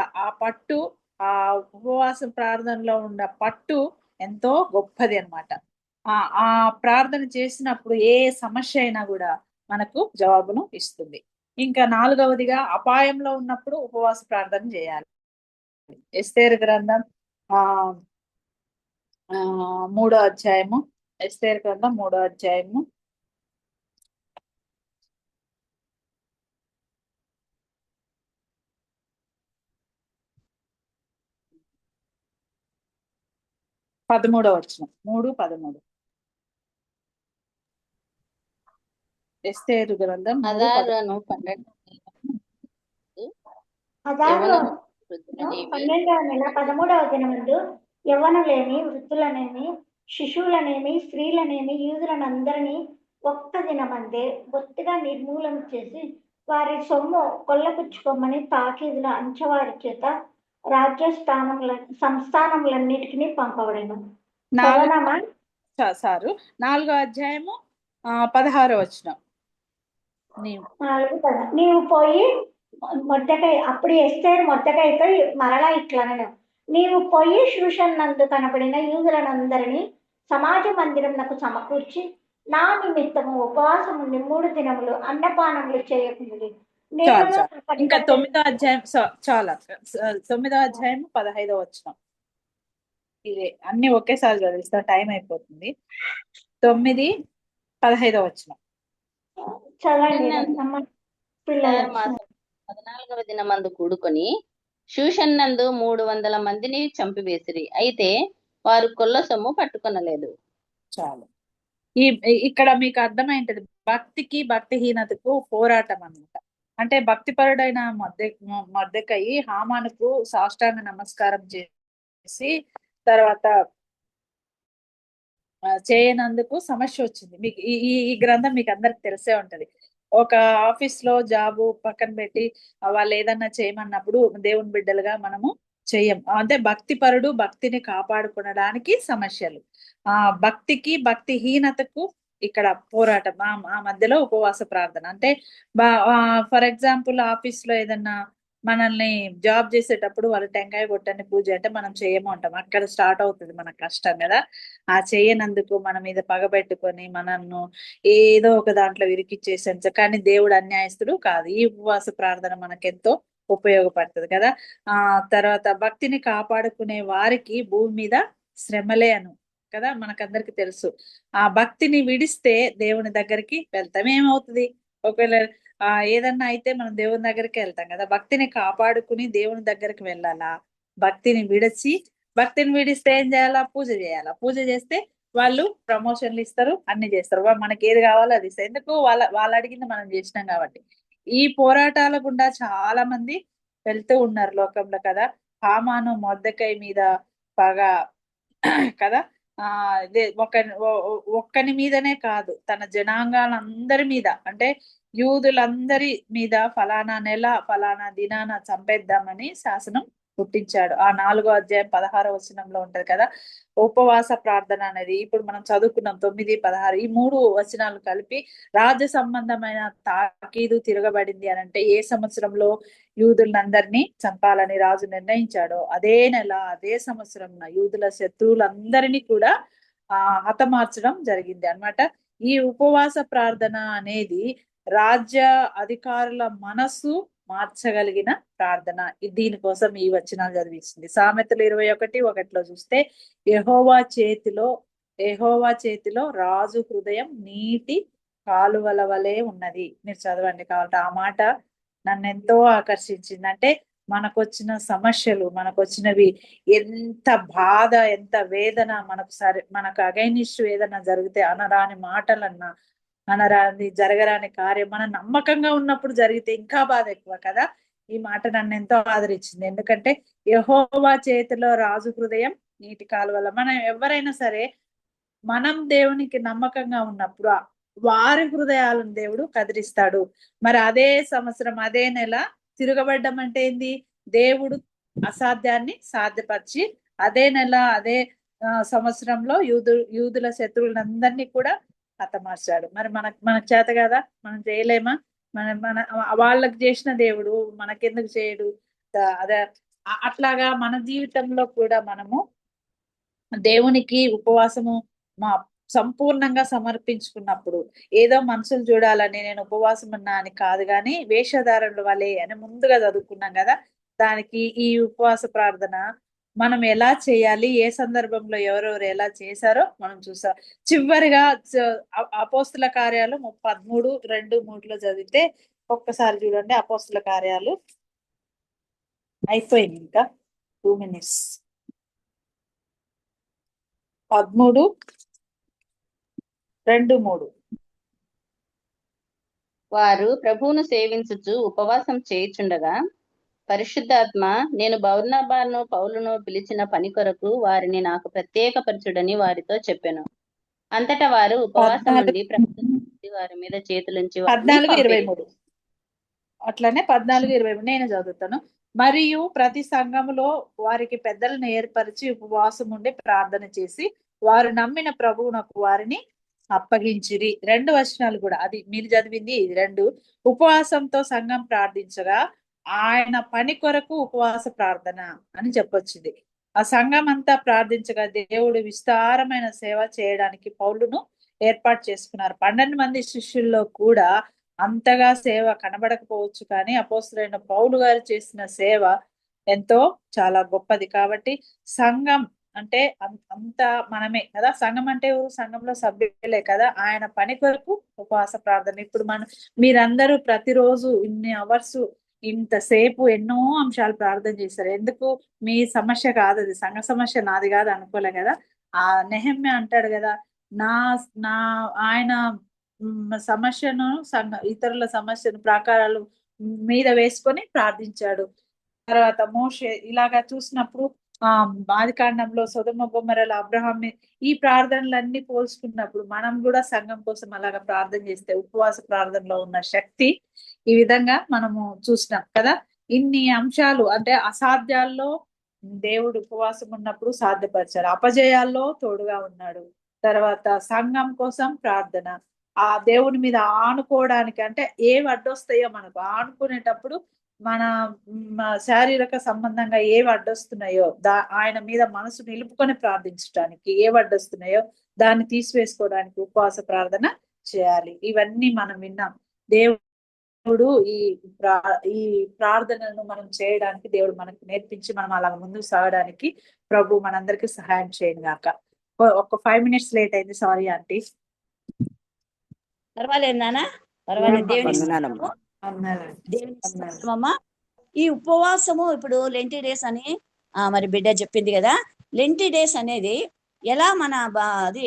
ఆ ఉపవాస ప్రార్థనలో ఉన్న పట్టు ఎంతో గొప్పది అన్నమాట. ఆ ప్రార్థన చేసినప్పుడు ఏ సమస్య అయినా కూడా మనకు జవాబును ఇస్తుంది. ఇంకా 4వదిగా అపాయంలో ఉన్నప్పుడు ఉపవాస ప్రార్థన చేయాలి. ఎస్తేరు గ్రంథం 3వ అధ్యాయము. ఎస్తేరు గ్రంథం 3వ అధ్యాయము 13వ వచనం. 3:13. ఎస్తేరు గ్రంథం 12 12వ నెల 13వ దినమందు యవ్వనులేని వృద్ధులనేమి శిశువులనేమి స్త్రీలనేమి యూదులనందరినీ ఒక్క దినమందే బొత్తిగా నిర్మూలన చేసి వారి సొమ్ము కొల్లపుచ్చుకోమని తాకీదుల అంచవారి చేత సంస్థానములన్నిటికీ పంపబడెను. చదవనమా? సారు 4వ అధ్యాయము 16వ వచనం. నీవు పోయి మొర్దెకై, అప్పుడు ఎస్తేరు మొర్దెకైతో మరలా ఇట్లనెను, నీవు పోయి షూషన్ నందు కనబడిన యూదులనందరినీ సమాజ మందిరం నాకు సమకూర్చి నా నిమిత్తము ఉపవాసం ఉండి 3 దినములు అన్నపానములు చేయకుండి. ఇంకా 9వ అధ్యాయం చాలా 9వ అధ్యాయం 15వ వచనం. ఇదే అన్ని ఒకేసారి చదివిస్తా, టైం అయిపోతుంది. 9, 15వ వచనం చదవండి. 14వ దినమందు కూడుకొని షూషన్ నందు 300 మందిని చంపివేసిరి. అయితే వారు కొల్ల సొమ్ము పట్టుకొనలేదు. చాలు. ఇక్కడ మీకు అర్థమైంటది, భక్తికి భక్తిహీనతకు పోరాటం అన్నమాట. అంటే భక్తిపరుడైన మొర్దెకయి హామానుకు సాష్టాంగ నమస్కారం చేసి తర్వాత చేయనందుకు సమస్య వచ్చింది. మీకు ఈ గ్రంథం మీకు అందరికి తెలిసే ఉంటది. ఒక ఆఫీస్ లో జాబు పక్కన పెట్టి వాళ్ళు ఏదన్నా చేయమన్నప్పుడు దేవుని బిడ్డలుగా మనము చెయ్యం. అంటే భక్తిపరుడు భక్తిని కాపాడుకోవడానికి సమస్యలు, భక్తికి భక్తిహీనతకు ఇక్కడ పోరాటం, ఆ మధ్యలో ఉపవాస ప్రార్థన. అంటే ఫర్ ఎగ్జాంపుల్ ఆఫీస్ లో ఏదన్నా మనల్ని జాబ్ చేసేటప్పుడు వాళ్ళు టెంకాయ కొట్టని పూజ అంటే మనం చేయము అంటాం. అక్కడ స్టార్ట్ అవుతుంది మన కష్టం కదా. ఆ చేయనందుకు మన మీద పగబెట్టుకొని మనల్ని ఏదో ఒక దాంట్లో విరికిచ్చేసే, కానీ దేవుడు అన్యాయస్తుడు కాదు. ఈ ఉపవాస ప్రార్థన మనకెంతో ఉపయోగపడుతుంది కదా. తర్వాత భక్తిని కాపాడుకునే వారికి భూమి మీద శ్రమలే అను కదా, మనకందరికి తెలుసు. ఆ భక్తిని విడిస్తే దేవుని దగ్గరికి వెళ్తాం. ఏమవుతుంది? ఒకవేళ ఏదన్నా అయితే మనం దేవుని దగ్గరికి వెళ్తాం కదా. భక్తిని కాపాడుకుని దేవుని దగ్గరికి వెళ్ళాలా. భక్తిని విడిస్తే ఏం చేయాలా? పూజ చేయాలా. పూజ చేస్తే వాళ్ళు ప్రమోషన్లు ఇస్తారు, అన్ని చేస్తారు. మనకి ఏది కావాలో అది ఇస్తారు. ఎందుకు? వాళ్ళు అడిగింది మనం చేసినాం కాబట్టి. ఈ పోరాటాల గుండా చాలా మంది వెళ్తూ ఉన్నారు లోకంలో కదా. హామాను మొర్దెకై మీద పగ కదా, ఒక్కని మీదనే కాదు, తన జనాంగాలందరి మీద, అంటే యూదులందరి మీద ఫలానా నెల ఫలానా దినాన చంపేద్దామని శాసనం పుట్టించాడు. ఆ 4వ అధ్యాయం 16వ వచనంలో ఉంటది కదా ఉపవాస ప్రార్థన అనేది. ఇప్పుడు మనం చదువుకున్నాం 9, 16 ఈ 3 వచనాలు కలిపి రాజ్య సంబంధమైన తాకీదు తిరగబడింది అని అంటే ఏ సంవత్సరంలో యూదులందరినీ చంపాలని రాజు నిర్ణయించాడో అదే నెల అదే సంవత్సరం యూదుల శత్రువులందరినీ కూడా హతమార్చడం జరిగింది అన్నమాట. ఈ ఉపవాస ప్రార్థన అనేది రాజ్య అధికారుల మనస్సు మార్చగలిగిన ప్రార్థన. దీనికోసం ఈ వచనాలు చదివిస్తుంది. సామెతలు 21:1 చూస్తే యెహోవా చేతిలో రాజు హృదయం నీటి కాలువల వలె ఉన్నది. మీరు చదవండి కావాలంటే. ఆ మాట నన్ను ఎంతో ఆకర్షించింది. అంటే మనకొచ్చిన సమస్యలు, మనకొచ్చినవి ఎంత బాధ, ఎంత వేదన, మనకు అగైనిస్ట్ ఏదన్నా జరిగితే, అనరాని మాటలన్నా, అనరాని జరగరాని కార్యం మన నమ్మకంగా ఉన్నప్పుడు జరిగితే ఇంకా బాధ ఎక్కువ కదా. ఈ మాట నన్ను ఎంతో ఆదరించింది. ఎందుకంటే యెహోవా చేతిలో రాజు హృదయం నీటి కాలువల. మనం ఎవరైనా సరే మనం దేవునికి నమ్మకంగా ఉన్నప్పుడు వారి హృదయాలను దేవుడు కదిలిస్తాడు. మరి అదే సంవత్సరం అదే నెల తిరగబడ్డం అంటే ఏంది? దేవుడు అసాధ్యాన్ని సాధ్యపరిచి అదే నెల అదే సంవత్సరంలో యూదుల శత్రువులందరినీ కూడా హతమార్చాడు. మరి మనకు చేత కదా, మనం చేయలేమా? మన వాళ్ళకి చేసిన దేవుడు మనకెందుకు చేయడు? అదే అట్లాగా మన జీవితంలో కూడా మనము దేవునికి ఉపవాసము సంపూర్ణంగా సమర్పించుకున్నప్పుడు, ఏదో మనుషులు చూడాలని నేను ఉపవాసం ఉన్నా అని కాదు, కానీ వేషధారుల వలె అని ముందుగా చదువుకున్నాం కదా. దానికి ఈ ఉపవాస ప్రార్థన మనం ఎలా చేయాలి, ఏ సందర్భంలో ఎవరెవరు ఎలా చేశారో మనం చూసాం. చివరిగా అపోస్తుల కార్యాలు 13:2-3 చదివితే ఒక్కసారి చూడండి. అపోస్తుల కార్యాలు అయిపోయింది, ఇంకా 2 minutes. 13:2-3 వారు ప్రభువును సేవించుచు ఉపవాసం చేయుచుండగా పరిశుద్ధాత్మ, నేను బర్నబాను పౌలును పిలిచిన పని కొరకు వారిని నాకు ప్రత్యేకపరచుడని వారితో చెప్పాను. అంతటా వారు ఉపవాసం 14 ఉండి ప్రార్థన చేసి వారి మీద చేతులుంచి వారిని 14:23 అట్లనే 14:23 నేను చదువుతాను. మరియు ప్రతి సంఘములో వారికి పెద్దలను ఏర్పరిచి ఉపవాసం ఉండి ప్రార్థన చేసి వారు నమ్మిన ప్రభువునకు వారిని అప్పగించిరి. 2 వచనాలు కూడా, అది మీరు చదివింది ఇది 2. ఉపవాసంతో సంఘం ప్రార్థించగా ఆయన పని కొరకు ఉపవాస ప్రార్థన అని చెప్పొచ్చింది. ఆ సంఘం అంతా ప్రార్థించగా దేవుడు విస్తారమైన సేవ చేయడానికి పౌలును ఏర్పాటు చేసుకున్నారు. 12 మంది శిష్యుల్లో కూడా అంతగా సేవ కనబడకపోవచ్చు, కానీ అపోస్తలుడైన పౌలు గారు చేసిన సేవ ఎంతో చాలా గొప్పది. కాబట్టి సంఘం అంటే అంతా మనమే కదా. సంఘం అంటే సంఘంలో సభ్యులే కదా. ఆయన పని కొరకు ఉపవాస ప్రార్థన. ఇప్పుడు మీరందరూ ప్రతిరోజు ఇన్ని అవర్స్ ఇంతసేపు ఎన్నో అంశాలు ప్రార్థన చేశారు. ఎందుకు? మీ సమస్య కాదు అది, సంఘ సమస్య నాది కాదు అనుకోలే కదా. ఆ నెహమ్యా అంటాడు కదా, నా నా ఆయన సమస్యను ఇతరుల సమస్యను ప్రాకారాలు మీద వేసుకొని ప్రార్థించాడు. తర్వాత మోషే ఇలాగా చూసినప్పుడు ఆదికాండంలో సొదొమ గొమొర్రాల అబ్రహాం ఈ ప్రార్థనలన్నీ పోల్చుకున్నప్పుడు మనం కూడా సంఘం కోసం అలాగా ప్రార్థన చేస్తే ఉపవాస ప్రార్థనలో ఉన్న శక్తి ఈ విధంగా మనము చూసినాం కదా. ఇన్ని అంశాలు అంటే అసాధ్యాల్లో దేవుడు ఉపవాసం ఉన్నప్పుడు సాధ్యపరిచారు, అపజయాల్లో తోడుగా ఉన్నాడు. తర్వాత సంఘం కోసం ప్రార్థన, ఆ దేవుని మీద ఆనుకోవడానికి, అంటే ఏవి అడ్డొస్తాయో మనకు ఆనుకునేటప్పుడు మన శారీరక సంబంధంగా ఏవి అడ్డొస్తున్నాయో ఆయన మీద మనసు నిలుపుకొని ప్రార్థించడానికి ఏవి అడ్డొస్తున్నాయో దాన్ని తీసివేసుకోవడానికి ఉపవాస ప్రార్థన చేయాలి. ఇవన్నీ మనం విన్నాం. దేవుడు ఈ ప్రార్థనలను మనం చేయడానికి దేవుడు మనకు నేర్పించి మనం అలా ముందుకు సాగడానికి ప్రభు మనందరికీ సహాయం చేయను గాక. ఒక 5 minutes లేట్ అయింది, సారీ ఆంటీ. పర్వాలేదు నాన్న, పర్వాలేదు. వందనాలమ్మా. దేవుని ఈ ఉపవాసము ఇప్పుడు లెంటి డేస్ అని మరి బిడ్డ చెప్పింది కదా. లెంటి డేస్ అనేది ఎలా మన అది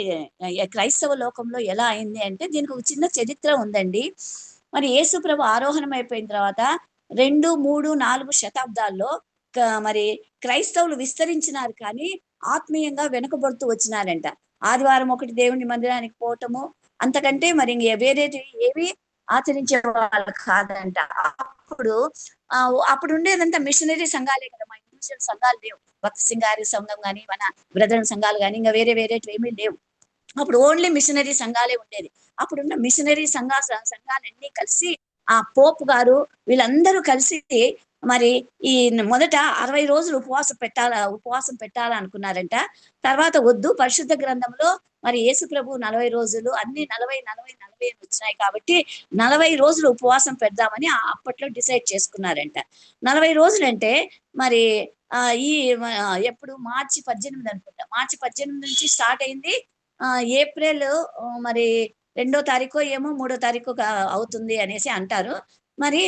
క్రైస్తవ లోకంలో ఎలా అయింది అంటే దీనికి ఒక చిన్న చరిత్ర ఉందండి. మరి యేసు ప్రభు ఆరోహణం అయిపోయిన తర్వాత 2, 3, 4 శతాబ్దాల్లో మరి క్రైస్తవులు విస్తరించినారు, కానీ ఆత్మీయంగా వెనుకబడుతూ వచ్చినారంట. ఆదివారం ఒకటి దేవుని మందిరానికి పోవటము, అంతకంటే మరి వేరే ఏవి ఆచరించే వాళ్ళు కాదంట. అప్పుడు ఉండేదంతా మిషనరీ సంఘాలే కదా, మా ఇండివిజువల్ సంఘాలు లేవు. భక్తి సింగారి సంఘం కానీ మన బ్రదర్ సంఘాలు కానీ ఇంకా వేరే ఏమీ లేవు. అప్పుడు ఓన్లీ మిషనరీ సంఘాలే ఉండేది. అప్పుడున్న మిషనరీ సంఘాలన్నీ కలిసి ఆ పోప్ గారు వీళ్ళందరూ కలిసి మరి ఈ మొదట 60 రోజులు ఉపవాసం పెట్టాలనుకున్నారంట. తర్వాత వద్దు, పరిశుద్ధ గ్రంథంలో మరి యేసు ప్రభు 40 రోజులు అన్ని 40 వచ్చినాయి కాబట్టి 40 రోజులు ఉపవాసం పెడదామని అప్పట్లో డిసైడ్ చేసుకున్నారంట. 40 రోజులు అంటే మరి ఎప్పుడు మార్చి 18 అనుకుంటా, మార్చి 18 నుంచి స్టార్ట్ అయింది. ఏప్రిల్ మరి 2వ తారీఖు ఏమో 3వ తారీఖు అవుతుంది అనేసి అంటారు. మరి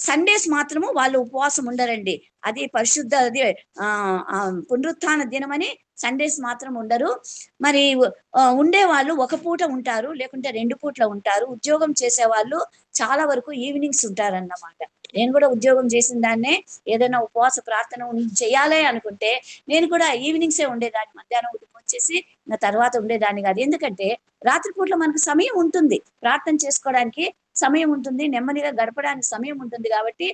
సండేస్ మాత్రము వాళ్ళు ఉపవాసం ఉండరండి. అది పరిశుద్ధ పునరుత్థాన దినమని సండేస్ మాత్రం ఉండరు. మరి ఉండేవాళ్ళు ఒక పూట ఉంటారు, లేకుంటే 2 పూట్ల ఉంటారు. ఉద్యోగం చేసే వాళ్ళు చాలా వరకు ఈవినింగ్స్ ఉంటారన్నమాట. నేను కూడా ఉద్యోగం చేసిన దాన్నే, ఏదైనా ఉపవాస ప్రార్థన చేయాలి అనుకుంటే నేను కూడా ఈవినింగ్సే ఉండేదాన్ని, మధ్యాహ్నం వచ్చేసి ఇంకా తర్వాత ఉండేదాన్ని కాదు. ఎందుకంటే రాత్రిపూట్ల మనకు సమయం ఉంటుంది, ప్రార్థన చేసుకోవడానికి సమయం ఉంటుంది, నెమ్మదిగా గడపడానికి సమయం ఉంటుంది. కాబట్టి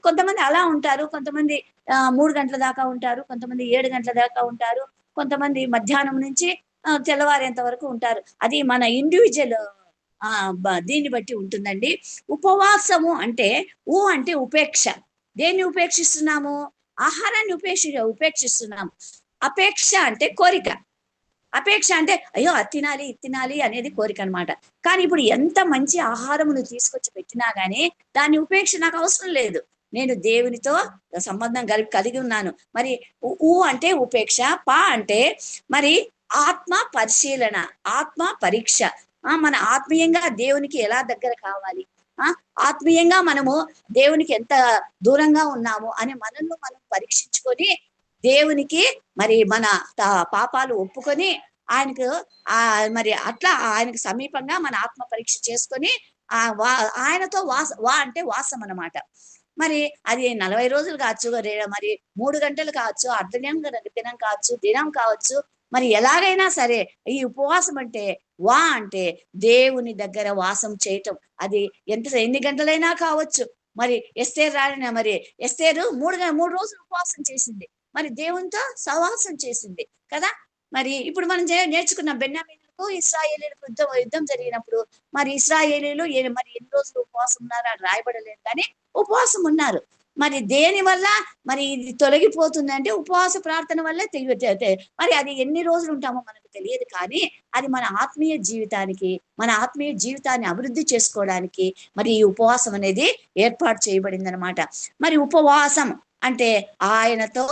కొంతమంది అలా ఉంటారు, కొంతమంది 3 గంటల దాకా ఉంటారు, కొంతమంది 7 గంటల దాకా ఉంటారు, కొంతమంది మధ్యాహ్నం నుంచి తెల్లవారేంత వరకు ఉంటారు. అది మన ఇండివిజువల్ దీన్ని బట్టి ఉంటుందండి. ఉపవాసము అంటే అంటే ఉపేక్ష. దేన్ని ఉపేక్షిస్తున్నాము? ఆహారాన్ని ఉపేక్షిస్తున్నాము. అపేక్ష అంటే కోరిక. అపేక్ష అంటే అయ్యో అది తినాలి ఇది తినాలి అనేది కోరిక అనమాట. కానీ ఇప్పుడు ఎంత మంచి ఆహారమును తీసుకొచ్చి పెట్టినా గానీ దాని ఉపేక్ష నాకు అవసరం లేదు, నేను దేవునితో సంబంధం కలిగి ఉన్నాను. మరి అంటే ఉపేక్ష, అంటే మరి ఆత్మ పరిశీలన, ఆత్మ పరీక్ష. మన ఆత్మీయంగా దేవునికి ఎలా దగ్గర కావాలి, ఆత్మీయంగా మనము దేవునికి ఎంత దూరంగా ఉన్నాము అని మనల్ని మనం పరీక్షించుకొని దేవునికి మరి మన పాపాలు ఒప్పుకొని ఆయనకు మరి అట్లా ఆయనకు సమీపంగా మన ఆత్మ పరీక్ష చేసుకొని ఆయనతో అంటే వాసం అన్నమాట. మరి అది 40 రోజులు కావచ్చు, మరి 3 గంటలు కావచ్చు, దినం కావచ్చు, దినం కావచ్చు. మరి ఎలాగైనా సరే ఈ ఉపవాసం అంటే అంటే దేవుని దగ్గర వాసం చేయటం. అది ఎన్ని గంటలైనా కావచ్చు. మరి ఎస్తేరు 3 రోజులు ఉపవాసం చేసింది. మరి దేవునితో సహవాసం చేసింది కదా. మరి ఇప్పుడు మనం నేర్చుకున్న బెన్యామీనులకు ఇశ్రాయేలీయులకు యుద్ధం జరిగినప్పుడు మరి ఇశ్రాయేలీయులు మరి ఎన్ని రోజులు ఉపవాసం ఉన్నారు అని రాయబడలేదు, కానీ ఉపవాసం ఉన్నారు. మరి దేని వల్ల మరి ఇది తొలగిపోతుంది అంటే ఉపవాస ప్రార్థన వల్లే మరి అది ఎన్ని రోజులు ఉంటామో మనకు తెలియదు, కానీ అది మన ఆత్మీయ జీవితాన్ని అభివృద్ధి చేసుకోవడానికి మరి ఈ ఉపవాసం అనేది ఏర్పాటు చేయబడింది అనమాట. మరి ఉపవాసం అంటే ఆయనతో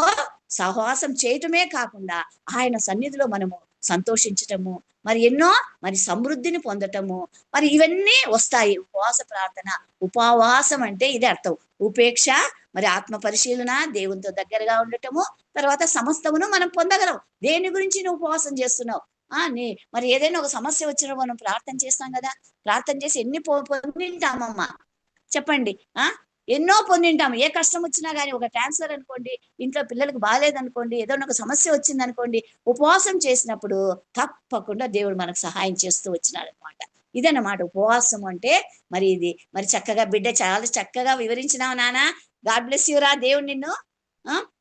సహవాసం చేయటమే కాకుండా ఆయన సన్నిధిలో మనము సంతోషించటము, మరి ఎన్నో సమృద్ధిని పొందటము, మరి ఇవన్నీ వస్తాయి ఉపవాస ప్రార్థన. ఉపవాసం అంటే ఇది అర్థం. ఉపేక్ష, మరి ఆత్మ పరిశీలన, దేవునితో దగ్గరగా ఉండటము, తర్వాత సమస్తమును మనం పొందగలం. దేని గురించి నువ్వు ఉపవాసం చేస్తున్నావు? మరి ఏదైనా ఒక సమస్య వచ్చినప్పుడు మనం ప్రార్థన చేస్తాం కదా. ప్రార్థన చేసి ఎన్ని పొందింటామమ్మా చెప్పండి. ఎన్నో పొందింటాము. ఏ కష్టం వచ్చినా కానీ, ఒక ట్రాన్స్ఫర్ అనుకోండి, ఇంట్లో పిల్లలకు బాగాలేదనుకోండి, ఏదైనా ఒక సమస్య వచ్చింది అనుకోండి, ఉపవాసం చేసినప్పుడు తప్పకుండా దేవుడు మనకు సహాయం చేస్తూ వచ్చినాడు అనమాట. ఇదన్నమాట ఉపవాసం అంటే. మరి ఇది మరి చక్కగా బిడ్డ చాలా చక్కగా వివరించినావు నాన్న. గాడ్ బ్లెస్ యూరా. దేవుడు నిన్ను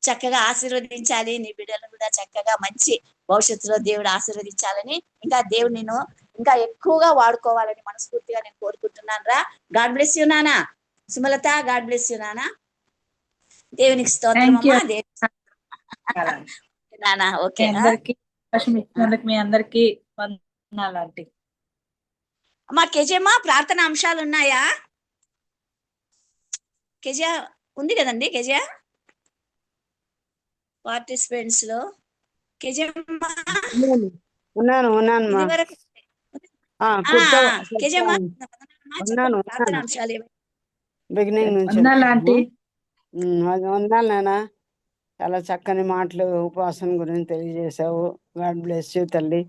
చక్కగా ఆశీర్వదించాలి. నీ బిడ్డలను కూడా చక్కగా మంచి భవిష్యత్తులో దేవుడు ఆశీర్వదించాలని, ఇంకా దేవుడు నిన్ను ఇంకా ఎక్కువగా వాడుకోవాలని మనస్ఫూర్తిగా నేను కోరుకుంటున్నాను రా. గాడ్ బ్లెస్ యూ నాన్న. సుమలత, గాడ్ బ్లెస్ యూ నాన్న. దేవునికి స్తోత్రం నాన్న. ఓకే, మీ అందరికి వందనాలు. అమ్మా కెజమ్మా, ప్రార్థన అంశాలు ఉన్నాయా? కెజ ఉంది కదండి. కెజ పార్టిసిపెంట్స్ లో వందనాలు నాన్న. చాలా చక్కని మాటలు ఉపవాసం గురించి తెలియజేశావు. గాడ్ బ్లెస్ యూ తల్లి.